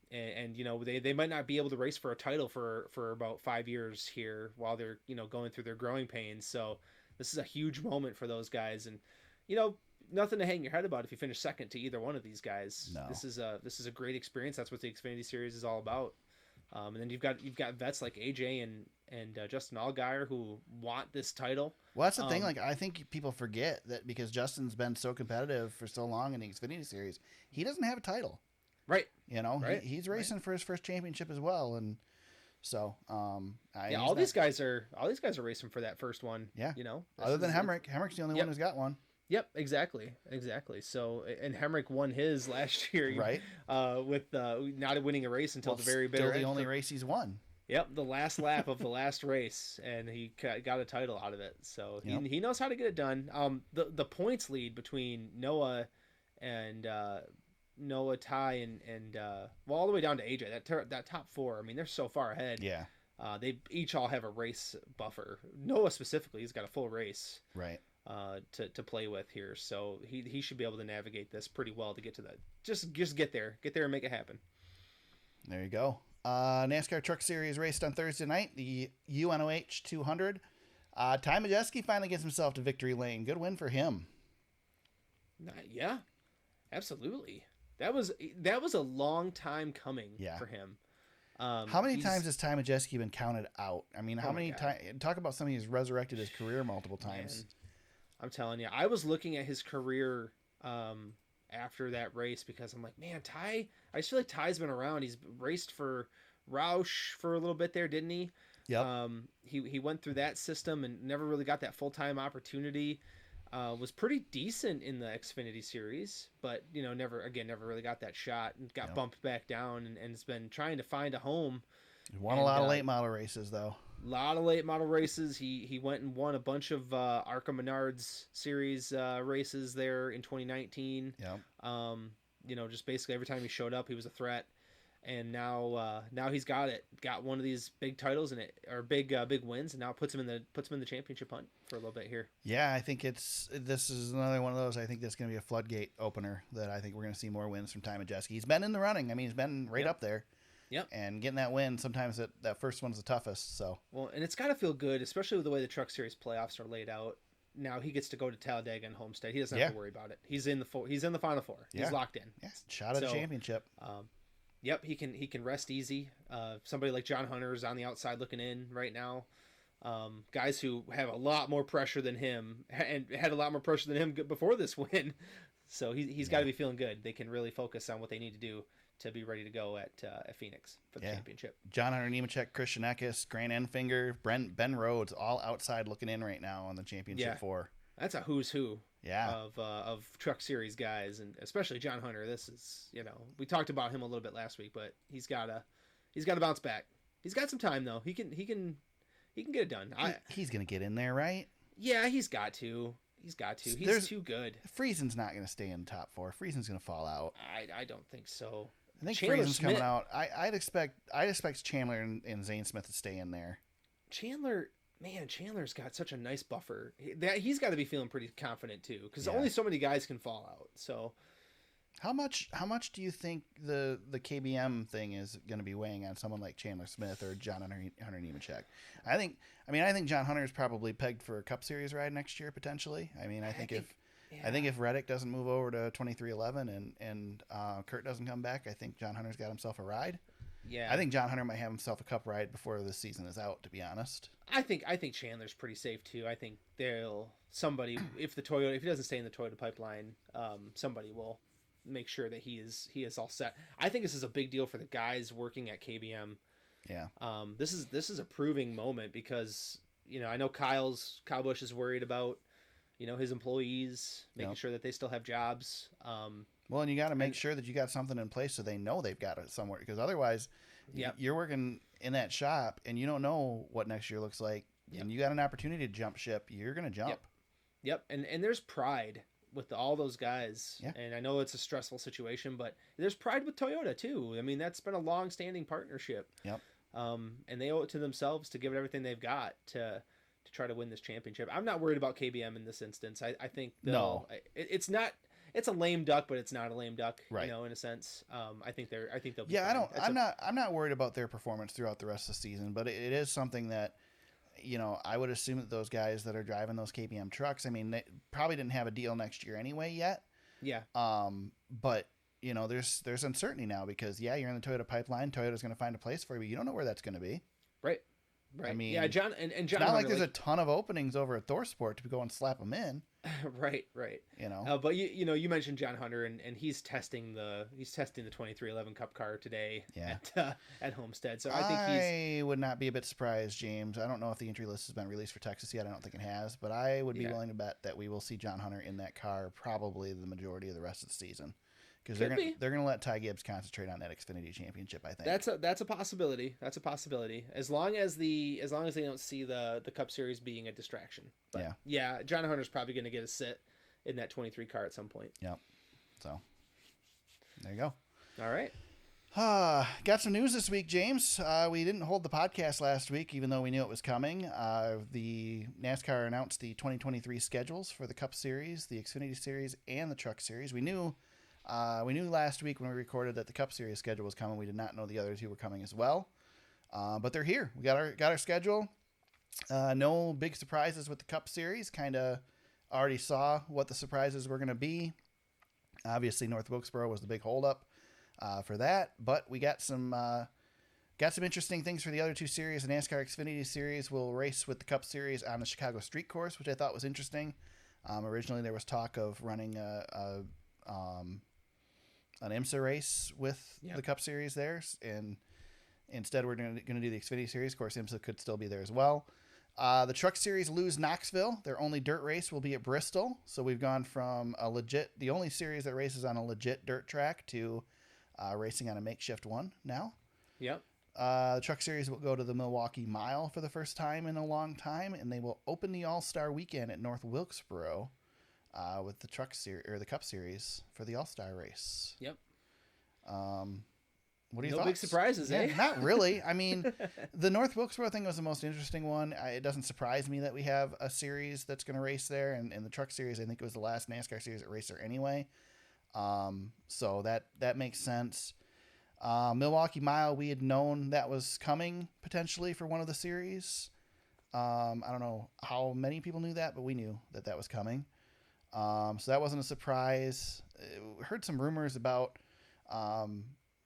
And you know, they might not be able to race for a title for about 5 years here while they're, you know, going through their growing pains. So this is a huge moment for those guys, and you know, nothing to hang your head about if you finish second to either one of these guys. No. This is a great experience. That's what the Xfinity Series is all about. And then you've got vets like AJ and Justin Allgaier who want this title. Well, that's the thing. Like, I think people forget that because Justin's been so competitive for so long in the Xfinity Series, he doesn't have a title. Right. You know, right. He's racing for his first championship as well, and so all these guys are racing for that first one. Yeah. You know, other than Hemrick's the only one who's got one. Yep, exactly. So, and Hemrick won his last year, right? With not winning a race until the very bitter end. Still the only race he's won. Yep, the last lap of the last race, and he got a title out of it. So he knows how to get it done. The points lead between Noah and Ty and well, all the way down to AJ. That top 4. I mean, they're so far ahead. Yeah. They each all have a race buffer. Noah specifically, he's got a full race. Right. To play with here, so he should be able to navigate this pretty well to get to that. Just get there and make it happen. There you go. NASCAR Truck Series raced on Thursday night, the UNOH 200. Ty Majeski finally gets himself to victory lane. Good win for him. Yeah, absolutely. That was a long time coming for him. How many times has Ty Majeski been counted out? I mean, how many times? Talk about somebody who's resurrected his career multiple times. Man. I'm telling you, I was looking at his career after that race because I'm like, man, Ty. I just feel like Ty's been around. He's raced for Roush for a little bit there, didn't he? Yeah. He went through that system and never really got that full-time opportunity. Was pretty decent in the Xfinity Series, but you know, never really got that shot and got bumped back down and has been trying to find a home. He won a lot of late model races though. A lot of late model races. He went and won a bunch of ARCA Menards Series races there in 2019. Yeah. You know, just basically every time he showed up, he was a threat. And now he's got one of these big titles in it, or big wins, and now puts him in the championship hunt for a little bit here. Yeah, I think this is another one of those. I think that's going to be a floodgate opener that I think we're going to see more wins from Ty Majeski. He's been in the running. I mean, he's been right up there. Yep. And getting that win, sometimes that first one's the toughest. So. Well, and it's got to feel good, especially with the way the Truck Series playoffs are laid out. Now he gets to go to Talladega and Homestead. He doesn't have to worry about it. He's in the Final Four. He's locked in. Yeah. Shot at a championship. Yep, he can rest easy. Somebody like John Hunter is on the outside looking in right now. Guys who have a lot more pressure than him and had a lot more pressure than him before this win. So he's got to be feeling good. They can really focus on what they need to do to be ready to go at Phoenix for the championship. John Hunter Nemechek, Christian Eckes, Grant Enfinger, Ben Rhodes, all outside looking in right now on the championship 4. That's a who's who. Yeah. Of Truck Series guys, and especially John Hunter. This is, you know, we talked about him a little bit last week, but he's got to bounce back. He's got some time though. He can get it done. He's gonna get in there, right? Yeah, he's got to. He's too good. Friesen's not gonna stay in the top 4. Friesen's gonna fall out. I don't think so. I think Friesen's coming out. I'd expect Chandler and Zane Smith to stay in there. Chandler's got such a nice buffer. He's got to be feeling pretty confident too, because only so many guys can fall out. So, how much do you think the KBM thing is going to be weighing on someone like Chandler Smith or John Hunter Nemechek? I think John Hunter is probably pegged for a Cup Series ride next year potentially. I mean, I think if Reddick doesn't move over to 2311 and Kurt doesn't come back, I think John Hunter's got himself a ride. Yeah. I think John Hunter might have himself a Cup ride before the season is out, to be honest. I think Chandler's pretty safe too. I think if he doesn't stay in the Toyota pipeline, somebody will make sure that he is all set. I think this is a big deal for the guys working at KBM. Yeah. This is a proving moment because I know Kyle Busch is worried about his employees, making sure that they still have jobs. Well, and you got to make sure that you got something in place so they know they've got it somewhere, because otherwise, you're working in that shop and you don't know what next year looks like, and you got an opportunity to jump ship. You're gonna jump. Yep. And there's pride with all those guys. Yeah. And I know it's a stressful situation, but there's pride with Toyota too. I mean, that's been a long-standing partnership. Yep. And they owe it to themselves to give it everything they've got to try to win this championship. I'm not worried about KBM in this instance. I think it's not. It's a lame duck, but it's not a lame duck, right. In a sense. I think they'll be fine. fine. I'm not worried about their performance throughout the rest of the season, but it is something that, I would assume that those guys that are driving those KBM trucks, I mean, they probably didn't have a deal next year anyway yet. Yeah. But there's uncertainty now because you're in the Toyota pipeline. Toyota's going to find a place for you, but you don't know where that's going to be. Right. I mean, John and John. It's not like there's a ton of openings over at ThorSport to go and slap them in. Right. But you mentioned John Hunter, and he's testing the 2311 Cup car today at Homestead. So I would not be a bit surprised, James. I don't know if the entry list has been released for Texas yet. I don't think it has, but I would be willing to bet that we will see John Hunter in that car probably the majority of the rest of the season. Because they're gonna let Ty Gibbs concentrate on that Xfinity Championship. I think that's a possibility. That's a possibility. As long as they don't see the Cup Series being a distraction. But John Hunter's probably gonna get a sit in that 23 car at some point. Yep. So there you go. All right. Got some news this week, James. We didn't hold the podcast last week, even though we knew it was coming. The NASCAR announced the 2023 schedules for the Cup Series, the Xfinity Series, and the Truck Series. We knew last week when we recorded that the Cup Series schedule was coming. We did not know the other two were coming as well, but they're here. We got our schedule. No big surprises with the Cup Series. Kind of already saw what the surprises were going to be. Obviously, North Wilkesboro was the big holdup for that, but we got some interesting things for the other two series. The NASCAR Xfinity Series will race with the Cup Series on the Chicago Street Course, which I thought was interesting. Originally, there was talk of running an IMSA race with the Cup Series there, and instead we're going to do the Xfinity Series. Of course, IMSA could still be there as well. The Truck Series lose Knoxville. Their only dirt race will be at Bristol. So we've gone from the only series that races on a legit dirt track to racing on a makeshift one now. Yep. The Truck Series will go to the Milwaukee Mile for the first time in a long time, and they will open the All-Star Weekend at North Wilkesboro with the Truck Series or the Cup Series for the All-Star race. Yep. What are your thoughts? big surprises, eh? Not really. I mean, the North Wilkesboro thing was the most interesting one. It doesn't surprise me that we have a series that's going to race there, and the Truck Series, I think it was the last NASCAR series that raced there anyway. So that makes sense. Milwaukee Mile, we had known that was coming potentially for one of the series. I don't know how many people knew that, but we knew that was coming. So that wasn't a surprise. We heard some rumors about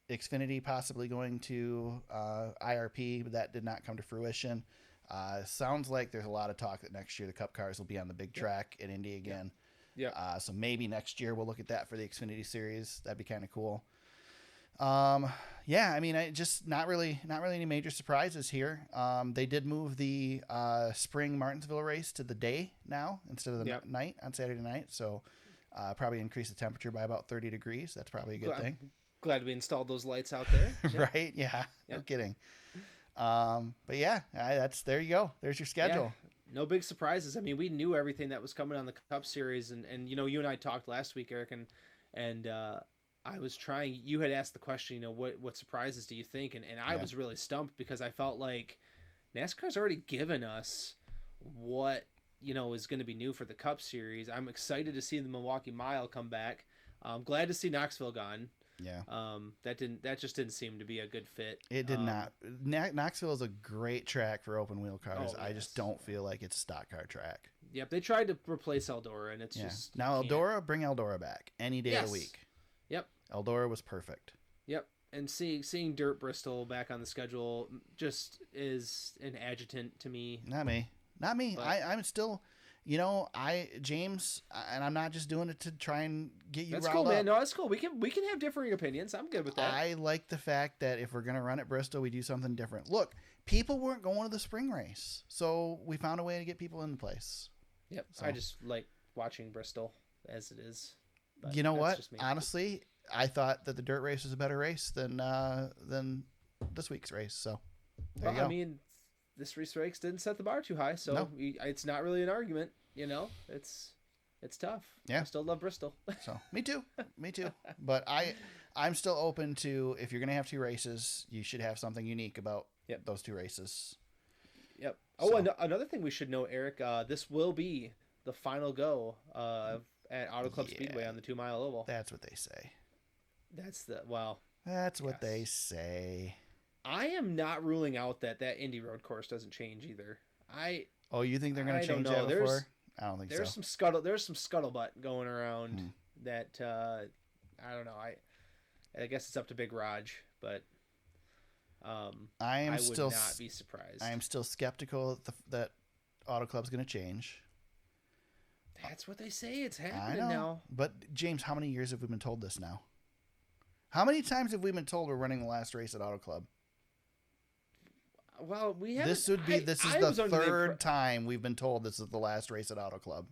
Xfinity possibly going to IRP, but that did not come to fruition. Sounds like there's a lot of talk that next year the Cup cars will be on the big track in Indy again. Yeah. So maybe next year we'll look at that for the Xfinity Series. That'd be kind of cool. I mean, just not really any major surprises here. They did move the spring Martinsville race to the day now instead of the night on Saturday night. So probably increase the temperature by about 30 degrees. That's probably a good thing. Glad we installed those lights out there. Right? Yeah. No kidding. But yeah, there you go. There's your schedule. Yeah. No big surprises. I mean, we knew everything that was coming on the Cup Series, and you and I talked last week, Eric, and I was trying. You had asked the question, what surprises do you think? And I was really stumped because I felt like NASCAR's already given us what is going to be new for the Cup Series. I'm excited to see the Milwaukee Mile come back. I'm glad to see Knoxville gone. Yeah. That just didn't seem to be a good fit. It did not. Knoxville is a great track for open wheel cars. I just don't feel like it's a stock car track. Yep. They tried to replace Eldora, and it's just now Eldora. Bring Eldora back any day of the week. Yep. Eldora was perfect. Yep. And seeing Dirt Bristol back on the schedule just is an adjutant to me. Not me. But I'm still, James, and I'm not just doing it to try and get you that's riled cool, up. man. No, that's cool. We can have differing opinions. I'm good with that. I like the fact that if we're gonna run at Bristol, we do something different. Look, people weren't going to the spring race, so we found a way to get people in the place. Yep. So. I just like watching Bristol as it is. But you know what? Honestly, I thought that the dirt race was a better race than this week's race. So there you go. I mean, this race didn't set the bar too high, so No. It's not really an argument. It's tough. Yeah. I still love Bristol. So me too. But I'm still open to, if you're gonna have two races, you should have something unique about those two races. Yep. So. Oh, another thing we should know, Eric. This will be the final go at Auto Club Speedway on the 2 mile oval. That's what they say. That's what they say. I am not ruling out that Indy Road course doesn't change either. You think they're going to change that before? I don't think so. There's some scuttlebutt going around that I don't know. I guess it's up to Big Raj, but I would not be surprised. I am still skeptical that Auto Club's going to change. That's what they say. It's happening now. But James, how many years have we been told this now? How many times have we been told we're running the last race at Auto Club? Well, we have. This is the third time we've been told this is the last race at Auto Club.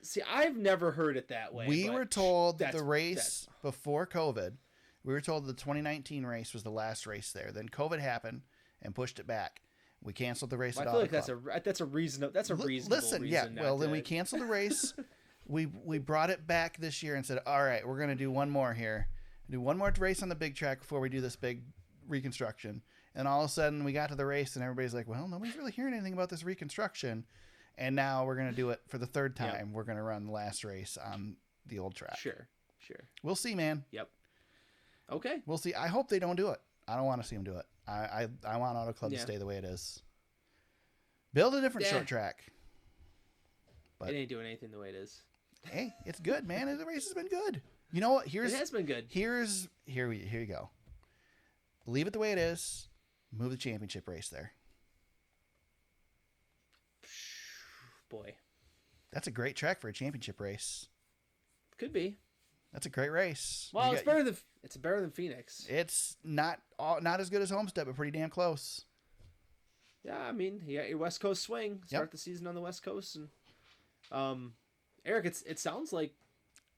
See, I've never heard it that way. We were told the race before COVID. We were told the 2019 race was the last race there. Then COVID happened and pushed it back. We canceled the race at Auto Club. I feel like that's a reasonable. That's a reasonable. Listen, reason. Well, then we canceled the race. we brought it back this year and said, all right, we're going to do one more here. Do one more race on the big track before we do this big reconstruction. And all of a sudden we got to the race and everybody's like, well, nobody's really hearing anything about this reconstruction. And now we're going to do it for the third time. Yep. We're going to run the last race on the old track. Sure. We'll see, man. Yep. Okay. We'll see. I hope they don't do it. I don't want to see them do it. I want Auto Club to stay the way it is. Build a different short track. But it ain't doing anything the way it is. Hey, it's good, man. The race has been good. You know what? It has been good. Here you go. Leave it the way it is. Move the championship race there. Boy, that's a great track for a championship race. Could be. That's a great race. Well, it's better than Phoenix. It's not as good as Homestead, but pretty damn close. Yeah, I mean, you got your West Coast swing. Start the season on the West Coast, and Eric, it sounds like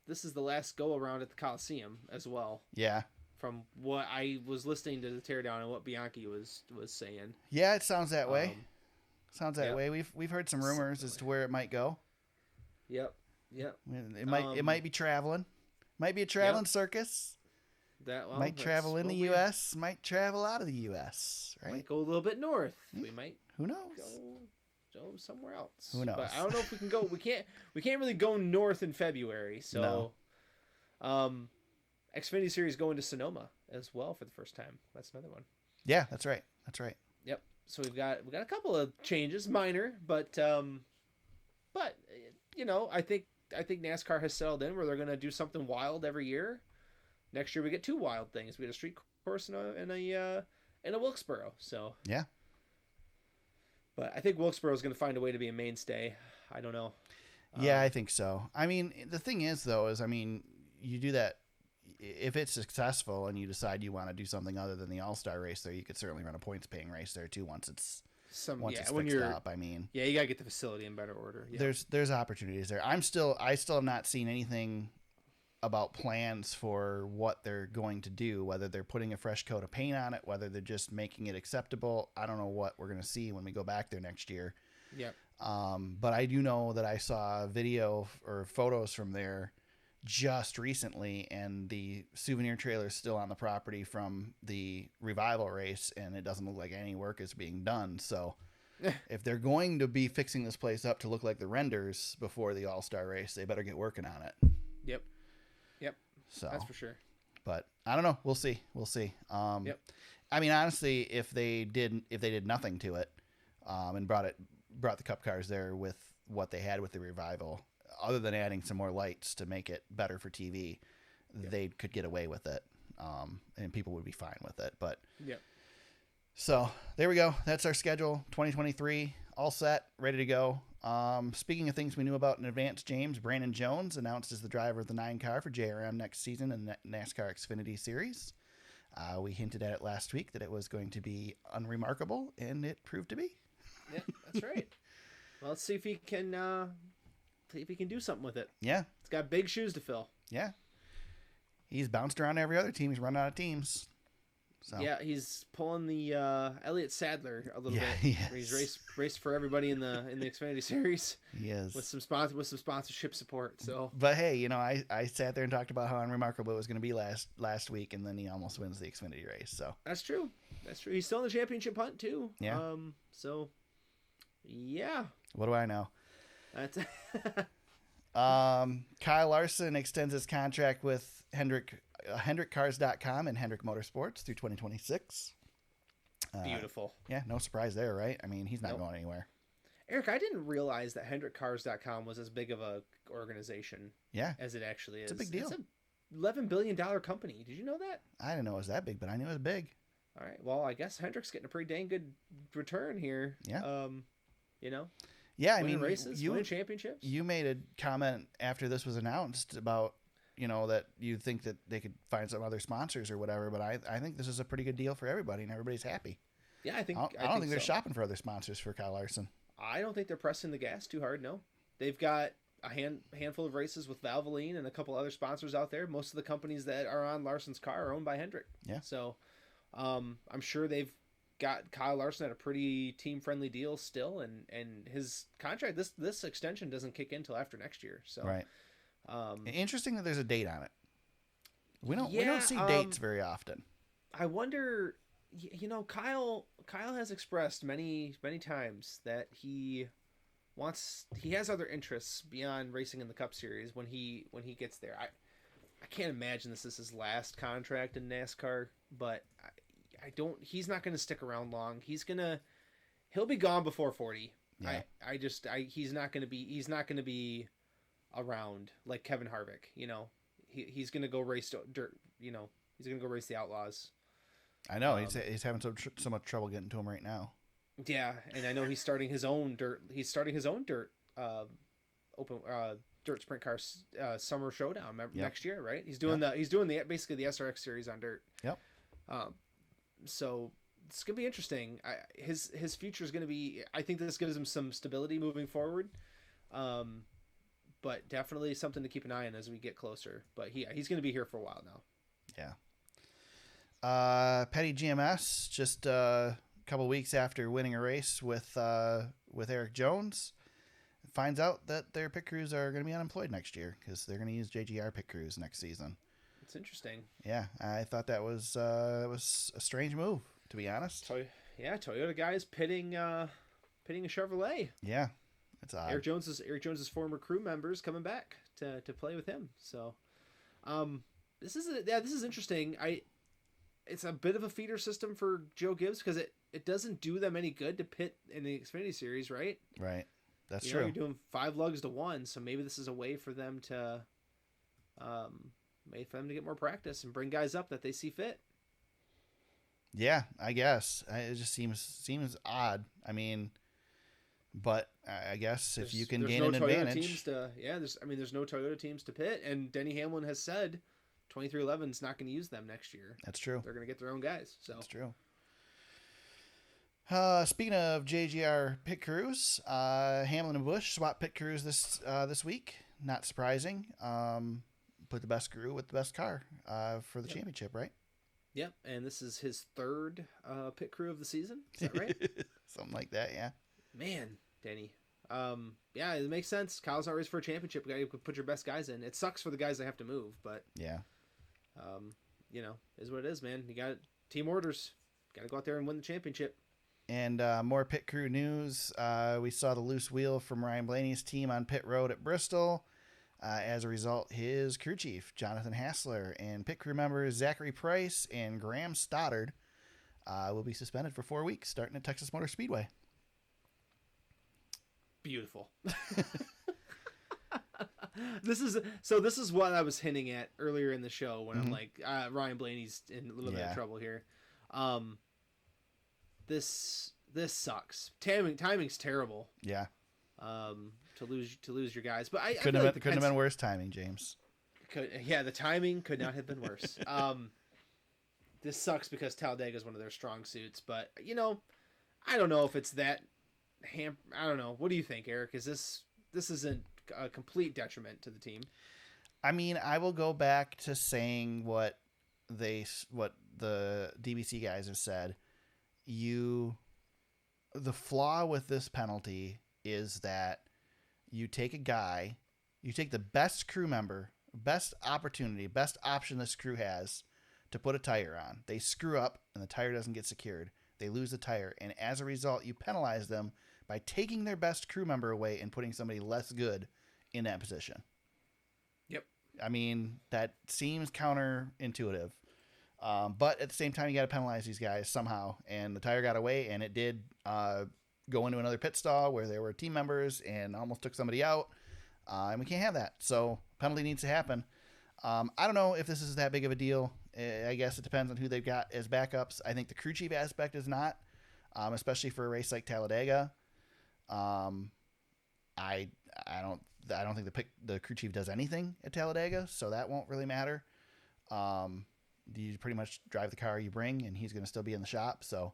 this is the last go around at the Coliseum as well. Yeah. From what I was listening to the teardown and what Bianchi was saying. Yeah, it sounds that way. Way. We've heard some rumors as to where it might go. Yep. It might be traveling. Might be a traveling circus. Might travel in the U.S. Might travel out of the U.S. Right. Might go a little bit north. We might. Who knows? Go somewhere else. Who knows? But I don't know if we can go. We can't really go north in February. So, Xfinity Series going to Sonoma as well for the first time. That's another one. Yeah, that's right. Yep. So we got a couple of changes, minor, but I think NASCAR has settled in where they're going to do something wild every year. Next year we get two wild things. We get a street course and a Wilkesboro. So yeah. But I think Wilkesboro is going to find a way to be a mainstay. I don't know. Yeah, I think so. I mean, the thing is, though, you do that. If it's successful and you decide you want to do something other than the All-Star race there, you could certainly run a points-paying race there, too, once it's fixed up. I mean... Yeah, you got to get the facility in better order. Yeah. There's opportunities there. I still have not seen anything about plans for what they're going to do, whether they're putting a fresh coat of paint on it, whether they're just making it acceptable. I don't know what we're going to see when we go back there next year. Yeah. But I do know that I saw video or photos from there just recently, and the souvenir trailer is still on the property from the revival race, and it doesn't look like any work is being done. So if they're going to be fixing this place up to look like the renders before the All-Star race, they better get working on it. Yep. So that's for sure. But I don't know. We'll see. Yep. I mean, honestly, if they did nothing to it, and brought the Cup cars there with what they had with the revival, other than adding some more lights to make it better for TV, they could get away with it. and people would be fine with it. But Yep. so there we go. That's our schedule. 2023, all set, ready to go. Speaking of things we knew about in advance, James, Brandon Jones announced as the driver of the 9 car for JRM next season in the NASCAR Xfinity Series. We hinted at it last week that it was going to be unremarkable, and it proved to be. Yeah, that's right. Well, let's see if he can do something with it. Yeah. It's got big shoes to fill. Yeah. He's bounced around every other team. He's run out of teams. So. Yeah, he's pulling the Elliott Sadler a little bit. He Where he's raced for everybody in the Xfinity Series. He is. With some sponsorship support. So, but hey, I sat there and talked about how unremarkable it was going to be last week, and then he almost wins the Xfinity race. So that's true. He's still in the championship hunt too. Yeah. So, yeah. What do I know? That's. Kyle Larson extends his contract with HendrickCars.com and Hendrick Motorsports through 2026. Beautiful. Yeah, no surprise there, right? I mean, he's not going anywhere. Eric, I didn't realize that HendrickCars.com was as big of a organization. Yeah, as it actually is. It's a big deal. It's a $11 billion company. Did you know that? I didn't know it was that big, but I knew it was big. All right. Well, I guess Hendrick's getting a pretty dang good return here. Yeah. Yeah, I mean, winning championships. You made a comment after this was announced about, that you think that they could find some other sponsors or whatever, but I think this is a pretty good deal for everybody and everybody's happy. Yeah, I don't think they're shopping for other sponsors for Kyle Larson. I don't think they're pressing the gas too hard. No, they've got a handful of races with Valvoline and a couple other sponsors out there. Most of the companies that are on Larson's car are owned by Hendrick. Yeah. So, I'm sure they've got Kyle Larson at a pretty team-friendly deal still, and his contract, this extension doesn't kick in until after next year. So, right. Interesting that there's a date on it. We don't see dates very often. I wonder, Kyle has expressed many times that he has other interests beyond racing in the Cup Series when he gets there. I can't imagine this is his last contract in NASCAR, but he's not going to stick around long. He'll be gone before 40. Yeah. He's not going to be around like Kevin Harvick. He's going to go race dirt. He's going to go race the Outlaws. I know he's having so much trouble getting to him right now. Yeah, and I know he's starting his own dirt. He's starting his own dirt open dirt sprint car summer showdown next year, right? He's doing basically the SRX series on dirt. Yep. So it's gonna be interesting. His future is gonna be. I think this gives him some stability moving forward. But definitely something to keep an eye on as we get closer. But he's gonna be here for a while now. Yeah. Petty GMS just a couple weeks after winning a race with Eric Jones, finds out that their pit crews are going to be unemployed next year because they're going to use JGR pit crews next season. It's interesting. Yeah, I thought that was a strange move, to be honest. Toyota guys pitting a Chevrolet. Yeah, it's odd. Eric Jones's former crew members coming back to play with him. So, this is interesting. It's a bit of a feeder system for Joe Gibbs because it doesn't do them any good to pit in the Xfinity Series, right? Right. That's true. You're doing 5 lugs to 1, so maybe this is a way for them to get more practice and bring guys up that they see fit. Yeah, I guess. It just seems odd. I mean, but I guess if you can gain an advantage. There's no Toyota teams to pit, and Denny Hamlin has said 2311 is not going to use them next year. That's true. They're going to get their own guys. So that's true. Speaking of JGR pit crews, Hamlin and Busch swapped pit crews this week. Not surprising. Put the best crew with the best car for the championship, right? Yep, and this is his 3rd pit crew of the season. Is that right? Something like that, yeah. Man, Denny. Yeah, it makes sense. Kyle's not racing for a championship. You got to put your best guys in. It sucks for the guys that have to move, but yeah. Is what it is, man. You got team orders. Got to go out there and win the championship. And more pit crew news. We saw the loose wheel from Ryan Blaney's team on pit road at Bristol. As a result, his crew chief, Jonathan Hassler, and pit crew members Zachary Price and Graham Stoddard will be suspended for 4 weeks, starting at Texas Motor Speedway. Beautiful. This is what I was hinting at earlier in the show when I'm like, Ryan Blaney's in a little bit of trouble here. This sucks. Timing's terrible. Yeah. To lose your guys, but couldn't have been worse timing, James. The timing could not have been worse. This sucks because Talladega is one of their strong suits, but I don't know if it's that. I don't know. What do you think, Eric? Is this isn't a complete detriment to the team? I mean, I will go back to saying what the DBC guys have said. The flaw with this penalty is that you take the best crew member, best opportunity, best option this crew has to put a tire on. They screw up and the tire doesn't get secured. They lose the tire. And as a result, you penalize them by taking their best crew member away and putting somebody less good in that position. Yep. I mean, that seems counterintuitive. But at the same time, you got to penalize these guys somehow. And the tire got away, and it did go into another pit stall where there were team members and almost took somebody out. And we can't have that. So penalty needs to happen. I don't know if this is that big of a deal. I guess it depends on who they've got as backups. I think the crew chief aspect is not, especially for a race like Talladega. I don't think the crew chief does anything at Talladega, so that won't really matter. You pretty much drive the car you bring, and he's going to still be in the shop. So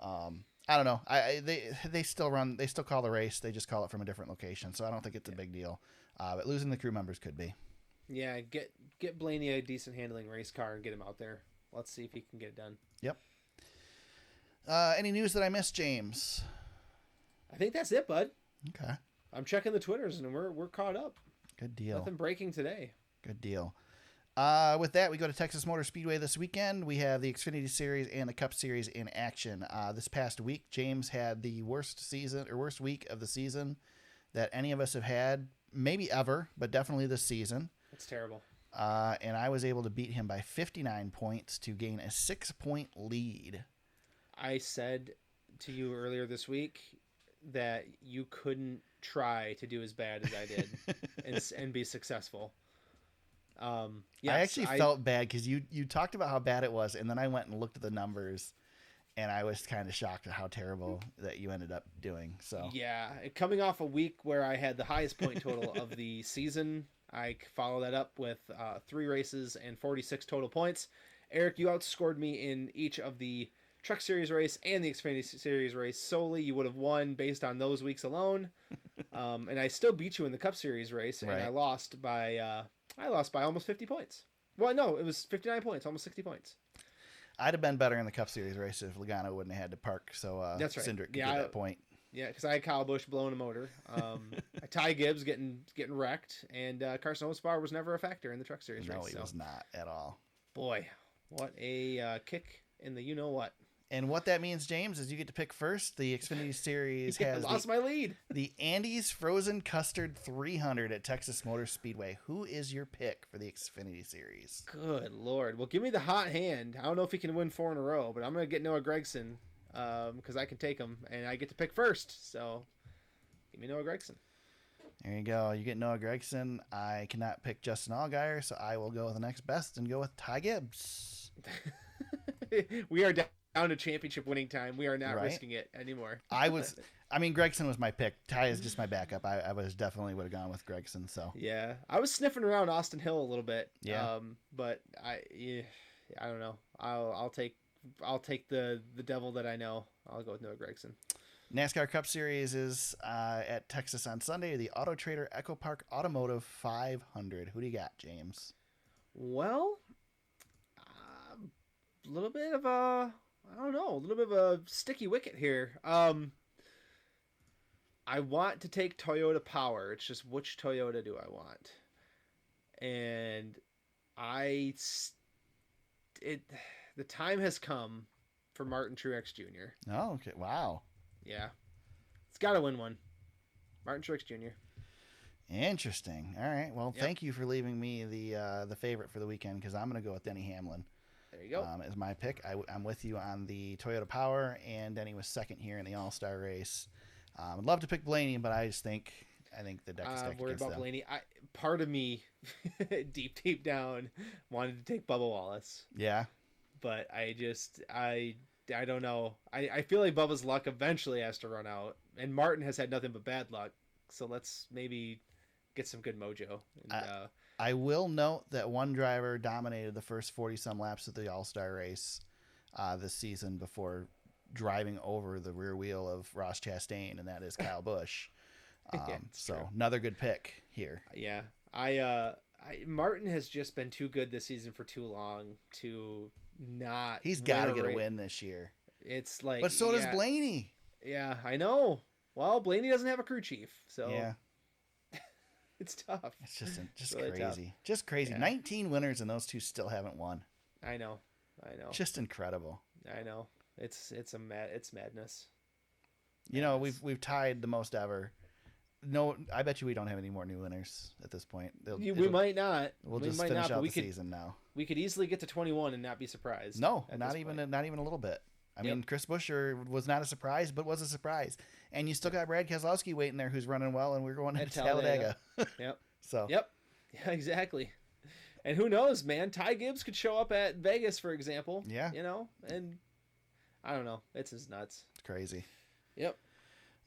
I don't know. They still call the race. They just call it from a different location. So I don't think it's a big deal. But losing the crew members could be. Yeah, get Blaney a decent handling race car and get him out there. Let's see if he can get it done. Yep. Any news that I missed, James? I think that's it, bud. Okay. I'm checking the Twitters and we're caught up. Good deal. Nothing breaking today. Good deal. With that, we go to Texas Motor Speedway this weekend. We have the Xfinity Series and the Cup Series in action. This past week, James had the worst week of the season that any of us have had, maybe ever, but definitely this season. It's terrible. And I was able to beat him by 59 points to gain a 6-point lead. I said to you earlier this week that you couldn't try to do as bad as I did and be successful. Yes, I actually felt bad because you talked about how bad it was, and then I went and looked at the numbers, and I was kind of shocked at how terrible that you ended up doing. So yeah, coming off a week where I had the highest point total of the season, I follow that up with 3 races and 46 total points. Eric, you outscored me in each of the Truck Series race and the Xfinity Series race solely. You would have won based on those weeks alone, and I still beat you in the Cup Series race, and I lost by almost 50 points. Well, no, it was 59 points, almost 60 points. I'd have been better in the Cup Series race if Logano wouldn't have had to park, so that's right. Cindric could get that point. Yeah, because I had Kyle Busch blowing a motor. Ty Gibbs getting wrecked, and Carson Osbar was never a factor in the Truck Series race. No, he was not at all. Boy, what a kick in the you-know-what. And what that means, James, is you get to pick first. The Xfinity Series has lost my lead. The Andes Frozen Custard 300 at Texas Motor Speedway. Who is your pick for the Xfinity Series? Good Lord. Well, give me the hot hand. I don't know if he can win 4 in a row, but I'm going to get Noah Gragson because I can take him, and I get to pick first. So give me Noah Gragson. There you go. You get Noah Gragson. I cannot pick Justin Allgaier, so I will go with the next best and go with Ty Gibbs. We are down to championship winning time. We are not risking it anymore. Gregson was my pick. Ty is just my backup. I was definitely would have gone with Gregson. So yeah, I was sniffing around Austin Hill a little bit. Yeah. But I don't know. I'll take the devil that I know. I'll go with Noah Gragson. NASCAR Cup Series is at Texas on Sunday. The Auto Trader Echo Park Automotive 500. Who do you got, James? Well, a little bit of a sticky wicket here. I want to take Toyota Power. It's just which Toyota do I want? And the time has come for Martin Truex Jr. Oh, okay. Wow. Yeah. It's got to win one. Martin Truex Jr. Interesting. All right. Well, Thank you for leaving me the favorite for the weekend because I'm going to go with Denny Hamlin. There you go. As my pick. I'm with you on the Toyota Power, and Denny was second here in the All-Star race. I'd love to pick Blaney, but I just think I think the deck is I'm stacked worried against about them. Blaney. Part of me, deep down, wanted to take Bubba Wallace, Yeah. but I don't know. I feel like Bubba's luck eventually has to run out, and Martin has had nothing but bad luck. So let's maybe get some good mojo. And, I will note that one driver dominated the first 40-some laps of the All-Star race this season before driving over the rear wheel of Ross Chastain, and that is Kyle Busch. Yeah, So true. another good pick here. Yeah, Martin has just been too good this season for too long to not. He's got to win get a race. win this year. It's like, But so does Blaney. Yeah, I know. Well, Blaney doesn't have a crew chief, so Yeah. it's tough. It's just really tough. crazy. Just crazy. Yeah. 19 winners and those two still haven't won. I know. Just incredible. I know. It's madness. You know, we've tied the most ever. No, I bet you we don't have any more new winners at this point. We might not. We'll we just might finish not, out but the season now. We could easily get to 21 and not be surprised. No, at not this even point. not even a little bit. I mean, Chris Buescher was not a surprise, but was a surprise. And you still got Brad Keselowski waiting there, who's running well, and we're going to Talladega. Yep. So. Yep. Yeah, exactly. And who knows, man? Ty Gibbs could show up at Vegas, for example. Yeah. You know, and I don't know. It's just nuts. It's crazy. Yep.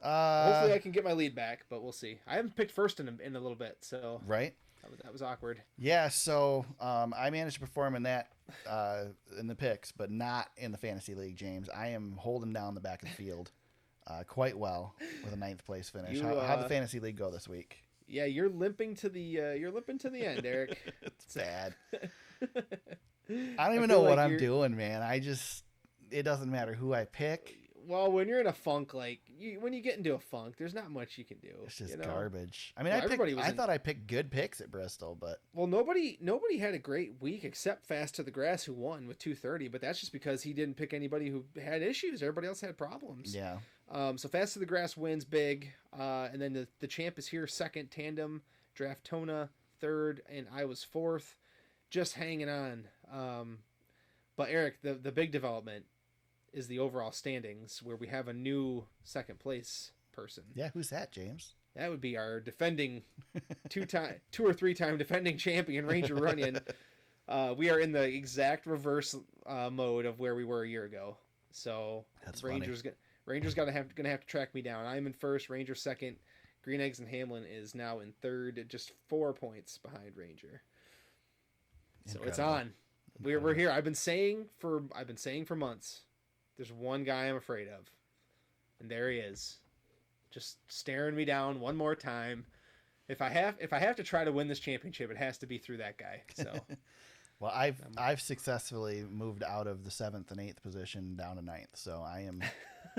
Hopefully I can get my lead back, but we'll see. I haven't picked first in a little bit, so right. That was awkward. Yeah, so I managed to perform in that in the picks, but not in the fantasy league, James. I am holding down the back of the field quite well with a 9th place finish. How'd the fantasy league go this week? Yeah, you're limping to the end, Eric. It's bad. I don't even know what I'm doing, man. It doesn't matter who I pick. Well, when you're in a funk, when you get into a funk, there's not much you can do. It's just garbage. I mean, well, I thought I picked good picks at Bristol, but nobody had a great week except Fast to the Grass, who won with 230. But that's just because he didn't pick anybody who had issues. Everybody else had problems. Yeah. So Fast to the Grass wins big, and then the champ is here second, Tandem, Draftona third, and I was fourth, just hanging on. But Eric, the big development is the overall standings, where we have a new second place person. Yeah, who's that, James? That would be our defending two or three time defending champion, Ranger Runyon. We are in the exact reverse mode of where we were a year ago. So that's Ranger's gonna have to track me down. I'm in first, Ranger second. Green Eggs and Hamlin is now in third, just 4 points behind Ranger. So it's on. We're here. I've been saying for months. There's one guy I'm afraid of, and there he is, just staring me down one more time. If I have to try to win this championship, it has to be through that guy. So, well, I've successfully moved out of the 7th and 8th position down to 9th, so I am.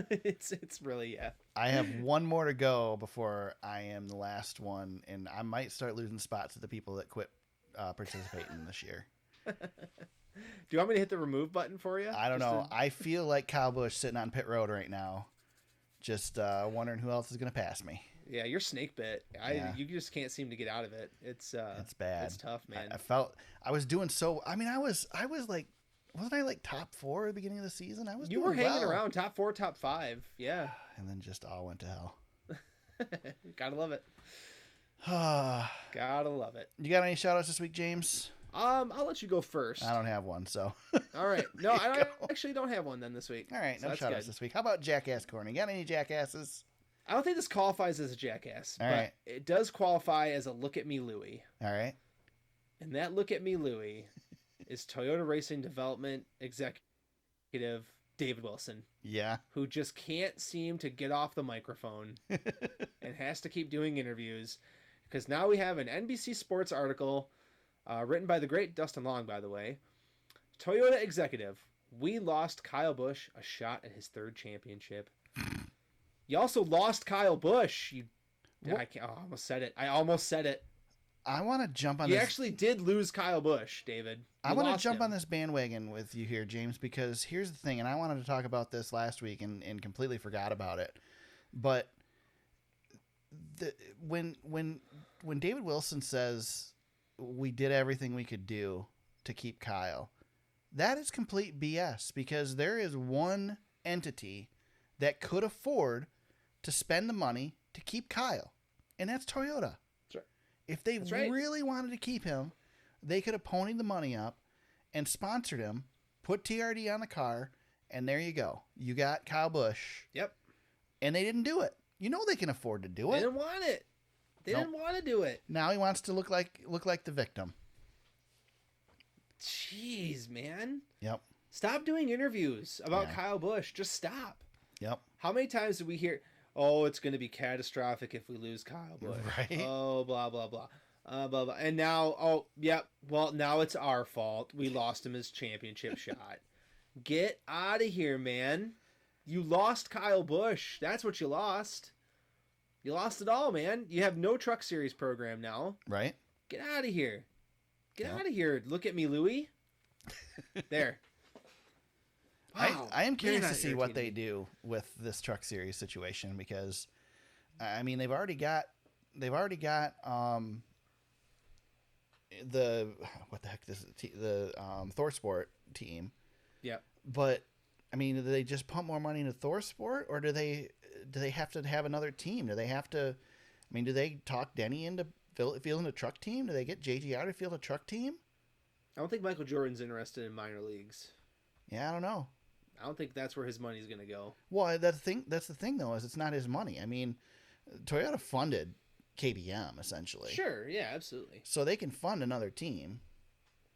it's really I have one more to go before I am the last one, and I might start losing spots to the people that quit participating this year. Do you want me to hit the remove button for you? I don't know. I feel like Kyle Busch sitting on pit road right now, just wondering who else is going to pass me. Yeah, you're snake bit. You just can't seem to get out of it. It's bad. It's tough, man. I felt I was doing so. I mean, I was like, wasn't I like top 4 at the beginning of the season? You were hanging around top 4, top 5. Yeah. And then just all went to hell. Gotta love it. Gotta love it. You got any shout outs this week, James? I'll let you go first. I don't have one, so. All right. No, I actually don't have one then this week. All right, so no shout outs this week. How about Jackass Corner? You got any jackasses? I don't think this qualifies as a jackass, All but right. it does qualify as a look at me Louie. All right. And that look at me Louie is Toyota Racing Development Executive David Wilson. Yeah. Who just can't seem to get off the microphone and has to keep doing interviews, because now we have an NBC Sports article written by the great Dustin Long, by the way. Toyota executive, we lost Kyle Busch a shot at his 3rd championship. You also lost Kyle Busch. I almost said it. I want to jump on You this. actually did lose Kyle Busch, David. I want to jump on this bandwagon with you here, James, because here's the thing, and I wanted to talk about this last week and completely forgot about it. But when David Wilson says we did everything we could do to keep Kyle, that is complete BS, because there is one entity that could afford to spend the money to keep Kyle, and that's Toyota. That's right. If they That's right. really wanted to keep him, they could have ponied the money up and sponsored him, put TRD on the car, and there you go. You got Kyle Busch. Yep. And they didn't do it. You know they can afford to do They it. didn't want it. They Nope. didn't want to do it. Now he wants to look like the victim. Jeez, man. Yep. Stop doing interviews about Yeah. Kyle Busch. Just stop. Yep. How many times did we hear, oh, it's going to be catastrophic if we lose Kyle Busch? Right. Oh, blah, blah, blah. Blah, blah. And now, oh, yep. Well, now it's our fault. We lost him his championship shot. Get out of here, man. You lost Kyle Busch. That's what you lost. You lost it all, man. You have no Truck Series program now. Right. Get out of here. Get Yep. out of here. Look at me, Louie. There. Wow. I am curious Man, to that see what irritated they do with this Truck Series situation, because I mean they've already got the what the heck this the ThorSport team. Yep. But I mean, do they just pump more money into ThorSport, or do they have to have another team? Do they have to? I mean, do they talk Denny into fielding a truck team? Do they get JGR to field a truck team? I don't think Michael Jordan's interested in minor leagues. Yeah, I don't know. I don't think that's where his money's going to go. Well, that's the thing though, is it's not his money. I mean, Toyota funded KBM essentially. Sure, yeah, absolutely. So they can fund another team.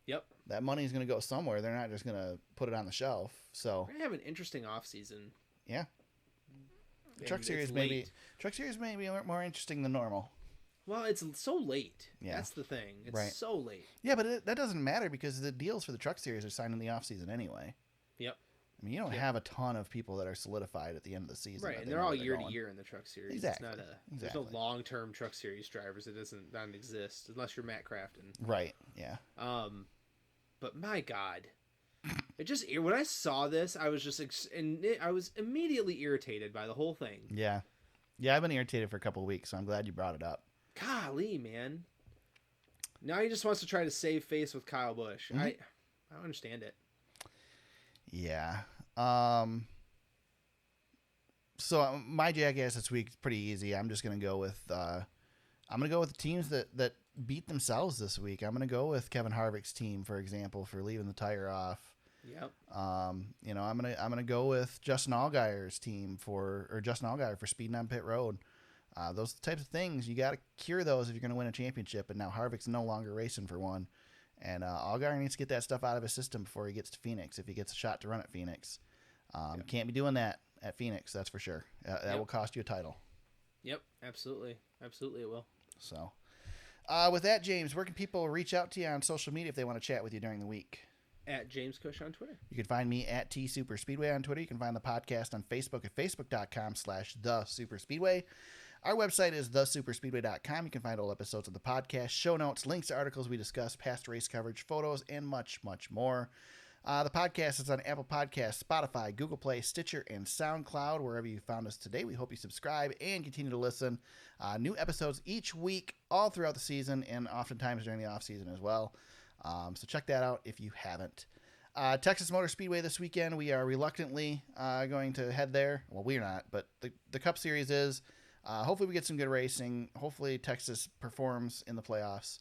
Yep. That money's going to go somewhere. They're not just going to put it on the shelf. So We're going to have an interesting offseason. yeah. The And Truck Series it's may be late. more interesting than normal. Well, it's so late. Yeah. That's the thing. It's Right. so late. Yeah, but that doesn't matter because the deals for the Truck Series are signed in the offseason anyway. Yep. I mean, you don't Yep. have a ton of people that are solidified at the end of the season. Right, that and they they're know all where they're year to going. year in the Truck Series. Exactly. It's not there's Exactly. no long-term Truck Series drivers. It doesn't exist unless you're Matt Crafton. Right. Yeah. But my God, it just when I saw this, I was just I was immediately irritated by the whole thing. Yeah. Yeah, I've been irritated for a couple of weeks, so I'm glad you brought it up. Golly, man. Now he just wants to try to save face with Kyle Busch. Mhm. I don't understand it. Yeah. So my jackass this week is pretty easy. I'm just gonna go with the teams that beat themselves this week. I'm gonna go with Kevin Harvick's team, for example, for leaving the tire off. Yep. I'm gonna go with Justin Allgaier's team for speeding on pit road. Those types of things, you got to cure those if you're going to win a championship. And now Harvick's no longer racing for one. And Allgaier needs to get that stuff out of his system before he gets to Phoenix, if he gets a shot to run at Phoenix. Can't be doing that at Phoenix, that's for sure. That will cost you a title. Yep, absolutely. Absolutely it will. So, with that, James, where can people reach out to you on social media if they want to chat with you during the week? At James Cush on Twitter. You can find me at TSuperspeedway on Twitter. You can find the podcast on Facebook at facebook.com/TheSuperspeedway. Our website is thesuperspeedway.com. You can find all episodes of the podcast, show notes, links to articles we discuss, past race coverage, photos, and much, much more. The podcast is on Apple Podcasts, Spotify, Google Play, Stitcher, and SoundCloud. Wherever you found us today, we hope you subscribe and continue to listen. New episodes each week, all throughout the season, and oftentimes during the off season as well. So check that out if you haven't. Texas Motor Speedway this weekend. We are reluctantly going to head there. Well, we're not, but the Cup Series is. Hopefully we get some good racing. Hopefully Texas performs in the playoffs,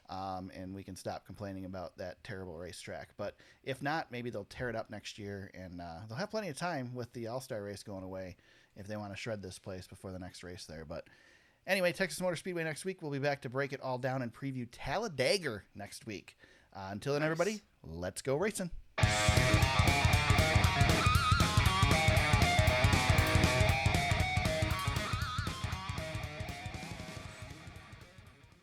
and we can stop complaining about that terrible racetrack. But if not, maybe they'll tear it up next year, and they'll have plenty of time with the All-Star race going away if they want to shred this place before the next race there. But anyway, Texas Motor Speedway next week. We'll be back to break it all down and preview Talladega next week. Until then, everybody, let's go racing.